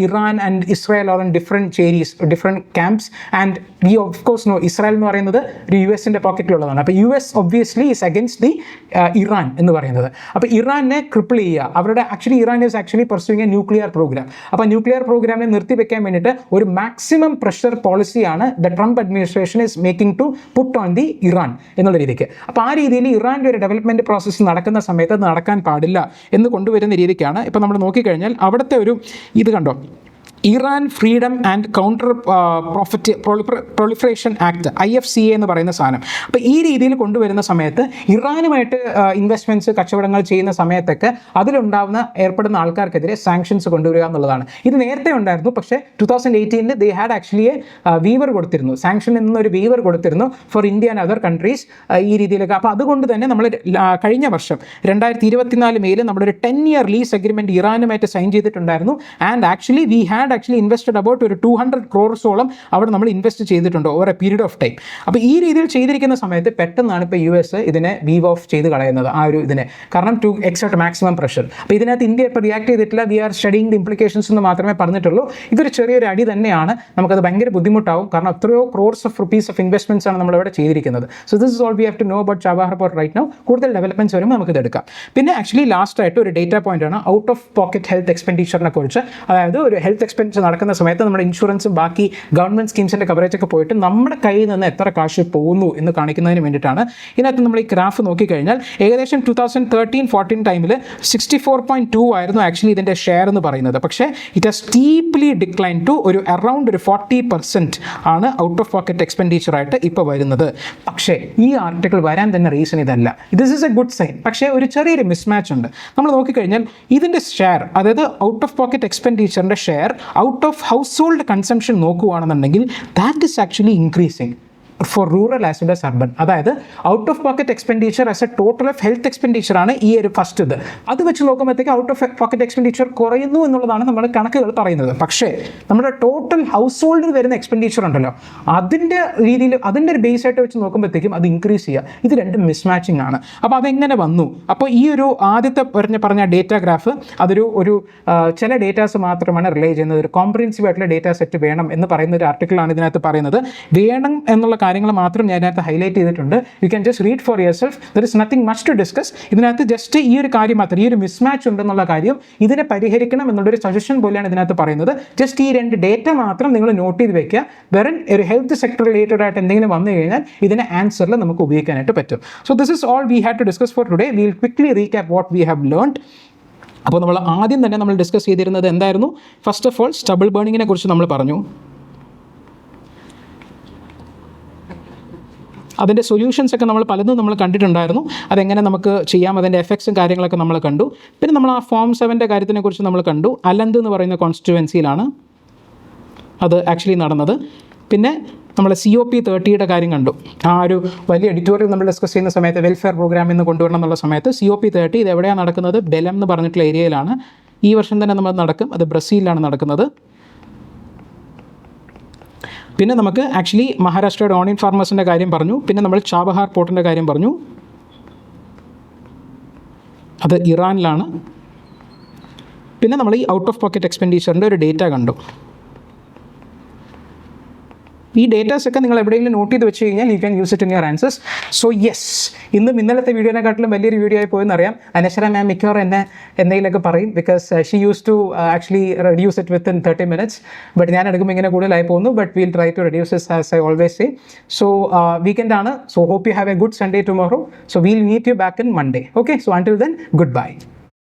Iran and Israel are in different cherries, different camps, and we of course know Israel എന്ന് പറയുന്നത് ഒരു US-ൻ്റെ പോക്കറ്റിലുള്ളതാണ്. അപ്പോൾ US obviously is against the Iran എന്ന് പറയുന്നത്. അപ്പോൾ ഇറാനെ ക്രിപ്പിൾ ചെയ്യുക, അവരുടെ Iran is actually pursuing a nuclear program. അപ്പോൾ ന്യൂക്ലിയർ പ്രോഗ്രാമിനെ നിർത്തിവെക്കാൻ വേണ്ടിയിട്ട് ഒരു മാക്സിമം പ്രഷർ പോളിസിയാണ് the Trump administration is making to put on the Iran എന്നുള്ള രീതിക്ക്. അപ്പോൾ ആ രീതിയിൽ ഇറാൻ്റെ ഒരു ഡെവലപ്മെൻറ്റ് പ്രോസസ്സ് നടക്കുന്ന സമയത്ത് അത് നടക്കാൻ പാടില്ല എന്ന് കൊണ്ടുവരുന്ന രീതിക്കാണ് ഇപ്പോൾ നമ്മൾ നോക്കിക്കഴിഞ്ഞാൽ അവിടുത്തെ ഒരു ഇത് കണ്ടോ, Iran freedom and counter പ്രൊളിഫറേഷൻ act IFCA എന്ന് പറയുന്ന സാധനം. അപ്പോൾ ഈ രീതിയിൽ കൊണ്ടുവരുന്ന സമയത്ത് ഇറാനുമായിട്ട് ഇൻവെസ്റ്റ്മെൻറ്റ്സ് കച്ചവടങ്ങൾ ചെയ്യുന്ന സമയത്തൊക്കെ അതിലുണ്ടാവുന്ന ഏർപ്പെടുന്ന ആൾക്കാർക്കെതിരെ സാങ്ഷൻസ് കൊണ്ടുവരിക എന്നുള്ളതാണ്. ഇത് നേരത്തെ ഉണ്ടായിരുന്നു, പക്ഷേ 2018 ദേ ഹാഡ് ആക്ച്വലി വീവർ കൊടുത്തിരുന്നു, സാങ്ഷൻ എന്നൊരു വീവർ കൊടുത്തിരുന്നു for India and other countries ഈ രീതിയിലൊക്കെ. അപ്പോൾ അതുകൊണ്ട് തന്നെ നമ്മൾ കഴിഞ്ഞ വർഷം 2024 മെയ്യിൽ നമ്മളൊരു 10-year ലീസ് അഗ്രിമെൻറ്റ് ഇറാനുമായിട്ട് സൈൻ ചെയ്തിട്ടുണ്ടായിരുന്നു. And actually we had invested about ഒരു 200 crores-ഓളം അവിടെ നമ്മൾ ഇൻവെസ്റ്റ് ചെയ്തിട്ടുണ്ട് over A period of time. അപ്പോൾ ഈ രീതിയിൽ ചെയ്തിരിക്കുന്ന സമയത്ത് പെട്ടെന്നാണ് ഇപ്പോൾ US ഇതിനെ വീവ് ഓഫ് ചെയ്ത് കളയുന്നത്, ആ ഒരു ഇതിനെ, കാരണം ടു എക്സെർട്ട് മാക്സിമം പ്രഷർ. അപ്പോൾ ഇതിനകത്ത് ഇന്ത്യ ഇപ്പോൾ റിയാക്ട് ചെയ്തിട്ടില്ല, we are studying the implications എന്ന് മാത്രമേ പറഞ്ഞിട്ടുള്ളൂ. ഇതൊരു ചെറിയൊരു അടി തന്നെയാണ്, നമുക്കത് ഭയങ്കര ബുദ്ധിമുട്ടാവും, കാരണം എത്രയോ crores of rupees of investments ആണ് നമ്മളിവിടെ ചെയ്തിരിക്കുന്നത്. So this is all we have to know about Chabahar port right now. കൂടുതൽ ഡെവലപ്മെൻറ്റ്സ് വരുമ്പോൾ നമുക്കിത് എടുക്കാം. പിന്നെ ആക്ച്വലി ലാസ്റ്റായിട്ട് ഒരു ഡേറ്റ പോയിന്റ് ആണ് ഔട്ട് ഓഫ് പോക്കറ്റ് ഹെൽത്ത് എക്സ്പെൻഡിച്ചറിനെ കുറിച്ച്. അതായത് ഒരു ഹെൽത്ത് എക്സ്പെൻഡിച്ചർ നടക്കുന്ന സമയത്ത് നമ്മുടെ ഇൻഷുറൻസും ബാക്കി ഗവൺമെൻറ് സ്കീംസിൻ്റെ കവറേജ് ഒക്കെ പോയിട്ട് നമ്മുടെ കയ്യിൽ നിന്ന് എത്ര കാശ് പോകുന്നു എന്ന് കാണിക്കുന്നതിന് വേണ്ടിയിട്ടാണ്. ഇതിനകത്ത് നമ്മൾ ഈ ഗ്രാഫ് നോക്കിക്കഴിഞ്ഞാൽ ഏകദേശം 2013-14 ടൈമിൽ 64.2 ആയിരുന്നു ആക്ച്വലി ഇതിൻ്റെ ഷെയർ എന്ന് പറയുന്നത്. പക്ഷേ it has steeply decline to ഒരു അറൗണ്ട് ഒരു 40% ആണ് ഔട്ട് ഓഫ് പോക്കറ്റ് എക്സ്പെൻഡിച്ചറായിട്ട് ഇപ്പോൾ വരുന്നത്. പക്ഷേ ഈ ആർട്ടിക്കിൾ വരാൻ തന്നെ റീസൺ ഇതല്ല. This is a good sign. പക്ഷേ ഒരു ചെറിയൊരു മിസ്മാച്ച് ഉണ്ട്. നമ്മൾ നോക്കിക്കഴിഞ്ഞാൽ ഇതിൻ്റെ ഷെയർ, അതായത് ഔട്ട് ഓഫ് പോക്കറ്റ് എക്സ്പെൻഡിച്ചറിൻ്റെ share out of household consumption നോക്കുകയാണെന്നുണ്ടെങ്കിൽ that is actually increasing for rural as well as urban. അതായത് out of pocket expenditure as a total of health expenditure ആണ് ഈ ഒരു ഫസ്റ്റ് ഇത്. അത് വെച്ച് നോക്കുമ്പോഴത്തേക്ക് ഔട്ട് ഓഫ് പോക്കറ്റ് എക്സ്പെൻഡിച്ചർ കുറയുന്നു എന്നുള്ളതാണ് നമ്മുടെ കണക്കുകൾ പറയുന്നത്. പക്ഷേ നമ്മുടെ ടോട്ടൽ ഹൗസ് ഹോൾഡിൽ വരുന്ന എക്സ്പെൻഡിച്ചർ ഉണ്ടല്ലോ, അതിൻ്റെ രീതിയിൽ അതിൻ്റെ ഒരു ബേസ് ആയിട്ട് വെച്ച് നോക്കുമ്പോഴത്തേക്കും അത് ഇൻക്രീസ് ചെയ്യുക. ഇത് രണ്ടും മിസ്മാച്ചിങ് ആണ്. അപ്പോൾ അതെങ്ങനെ വന്നു? അപ്പോൾ ഈ ഒരു ആദ്യത്തെ പറഞ്ഞ ഡേറ്റ ഗ്രാഫ് അതൊരു ചില ഡേറ്റാസ് മാത്രമാണ് റിലേ ചെയ്യുന്നത്. ഒരു കോംപ്രിഹെൻസീവ് ആയിട്ടുള്ള ഡേറ്റാ സെറ്റ് വേണം എന്ന് പറയുന്ന ഒരു ആർട്ടിക്കിളാണ് ഇതിനകത്ത് പറയുന്നത്. വേണം എന്നുള്ള കാര്യങ്ങൾ മാത്രം ഞാൻ ഇതിനകത്ത് ഹൈലൈറ്റ് ചെയ്തിട്ടുണ്ട്. You can just read for yourself. There is nothing much to discuss. ഇതിനകത്ത് ജസ്റ്റ് ഈ ഒരു കാര്യം മാത്രം, ഈ ഒരു മിസ്മാച്ച് ഉണ്ടെന്നുള്ള കാര്യം, ഇതിനെ പരിഹരിക്കണം എന്നുള്ളൊരു സജഷൻ പോലെയാണ് ഇതിനകത്ത് പറയുന്നത്. ജസ്റ്റ് ഈ 2 ഡേറ്റ മാത്രം നിങ്ങൾ നോട്ട് ചെയ്ത് വെക്കുക. വെറും ഒരു ഹെൽത്ത് സെക്ടർ റിലേറ്റഡ് ആയിട്ട് എന്തെങ്കിലും വന്നു കഴിഞ്ഞാൽ ഇതിനെ ആൻസറിൽ നമുക്ക് ഉപയോഗിക്കാനായിട്ട് പറ്റും. So this is all we had to discuss for today. We will quickly recap what we have learned. അപ്പോൾ നമ്മൾ ആദ്യം തന്നെ നമ്മൾ ഡിസ്കസ് ചെയ്തിരുന്നത് എന്തായിരുന്നു? ഫസ്റ്റ് ഓഫ് ഓൾ സ്റ്റബിൾ ബേണിങ്ങിനെ കുറിച്ച് നമ്മൾ പറഞ്ഞു. അതിൻ്റെ സൊല്യൂഷൻസ് ഒക്കെ നമ്മൾ പലതും നമ്മൾ കണ്ടിട്ടുണ്ടായിരുന്നു. അതെങ്ങനെ നമുക്ക് ചെയ്യാം, അതിൻ്റെ എഫക്ട്സും കാര്യങ്ങളൊക്കെ നമ്മൾ കണ്ടു. പിന്നെ നമ്മൾ ആ ഫോം 7 കാര്യത്തിനെ കുറിച്ച് നമ്മൾ കണ്ടു. അലന്ത് എന്ന് പറയുന്ന കോൺസ്റ്റിറ്റ്യുവൻസിയിലാണ് അത് ആക്ച്വലി നടന്നത്. പിന്നെ നമ്മൾ COP30 കാര്യം കണ്ടു. ആ ഒരു വലിയ എഡിറ്റോറിയൽ നമ്മൾ ഡിസ്കസ് ചെയ്യുന്ന സമയത്ത് വെൽഫെയർ പ്രോഗ്രാമിൽ നിന്ന് കൊണ്ടുവരണം എന്നുള്ള സമയത്ത് COP30 ഇത് എവിടെയാണ് നടക്കുന്നത്? ബെലം എന്ന് പറഞ്ഞിട്ടുള്ള ഏരിയയിലാണ്. ഈ വർഷം തന്നെ നമ്മൾ നടക്കും. അത് ബ്രസീലിലാണ് നടക്കുന്നത്. പിന്നെ നമുക്ക് ആക്ച്വലി മഹാരാഷ്ട്രയുടെ ഓണിയൻ ഫാർമേഴ്സിൻ്റെ കാര്യം പറഞ്ഞു. പിന്നെ നമ്മൾ ചാബഹാർ പോർട്ടിൻ്റെ കാര്യം പറഞ്ഞു, അത് ഇറാനിലാണ്. പിന്നെ നമ്മൾ ഈ ഔട്ട് ഓഫ് പോക്കറ്റ് എക്സ്പെൻഡിച്ചറിൻ്റെ ഒരു ഡേറ്റ കണ്ടു. ഈ ഡേറ്റാസൊക്കെ നിങ്ങൾ എവിടെയെങ്കിലും നോട്ട് ചെയ്ത് വെച്ച് കഴിഞ്ഞാൽ you can use it in your answers. So yes, ഇന്നലത്തെ വീഡിയോനെക്കാട്ടിലും വലിയൊരു വീഡിയോ ആയി പോയെന്നറിയാം. അനശ്വര മാം മിക്കവാറും എന്നെ എന്തെങ്കിലുമൊക്കെ പറയും, because she use to actually reduce it within 30 minutes. But ഞാൻ എടുക്കുമ്പോൾ ഇങ്ങനെ കൂടുതലായി പോകുന്നു. But will try to reduce it as I always say. So weekend ആണ്. So hope you have a good Sunday tomorrow. So will meet you back in Monday. Okay, so until then good by.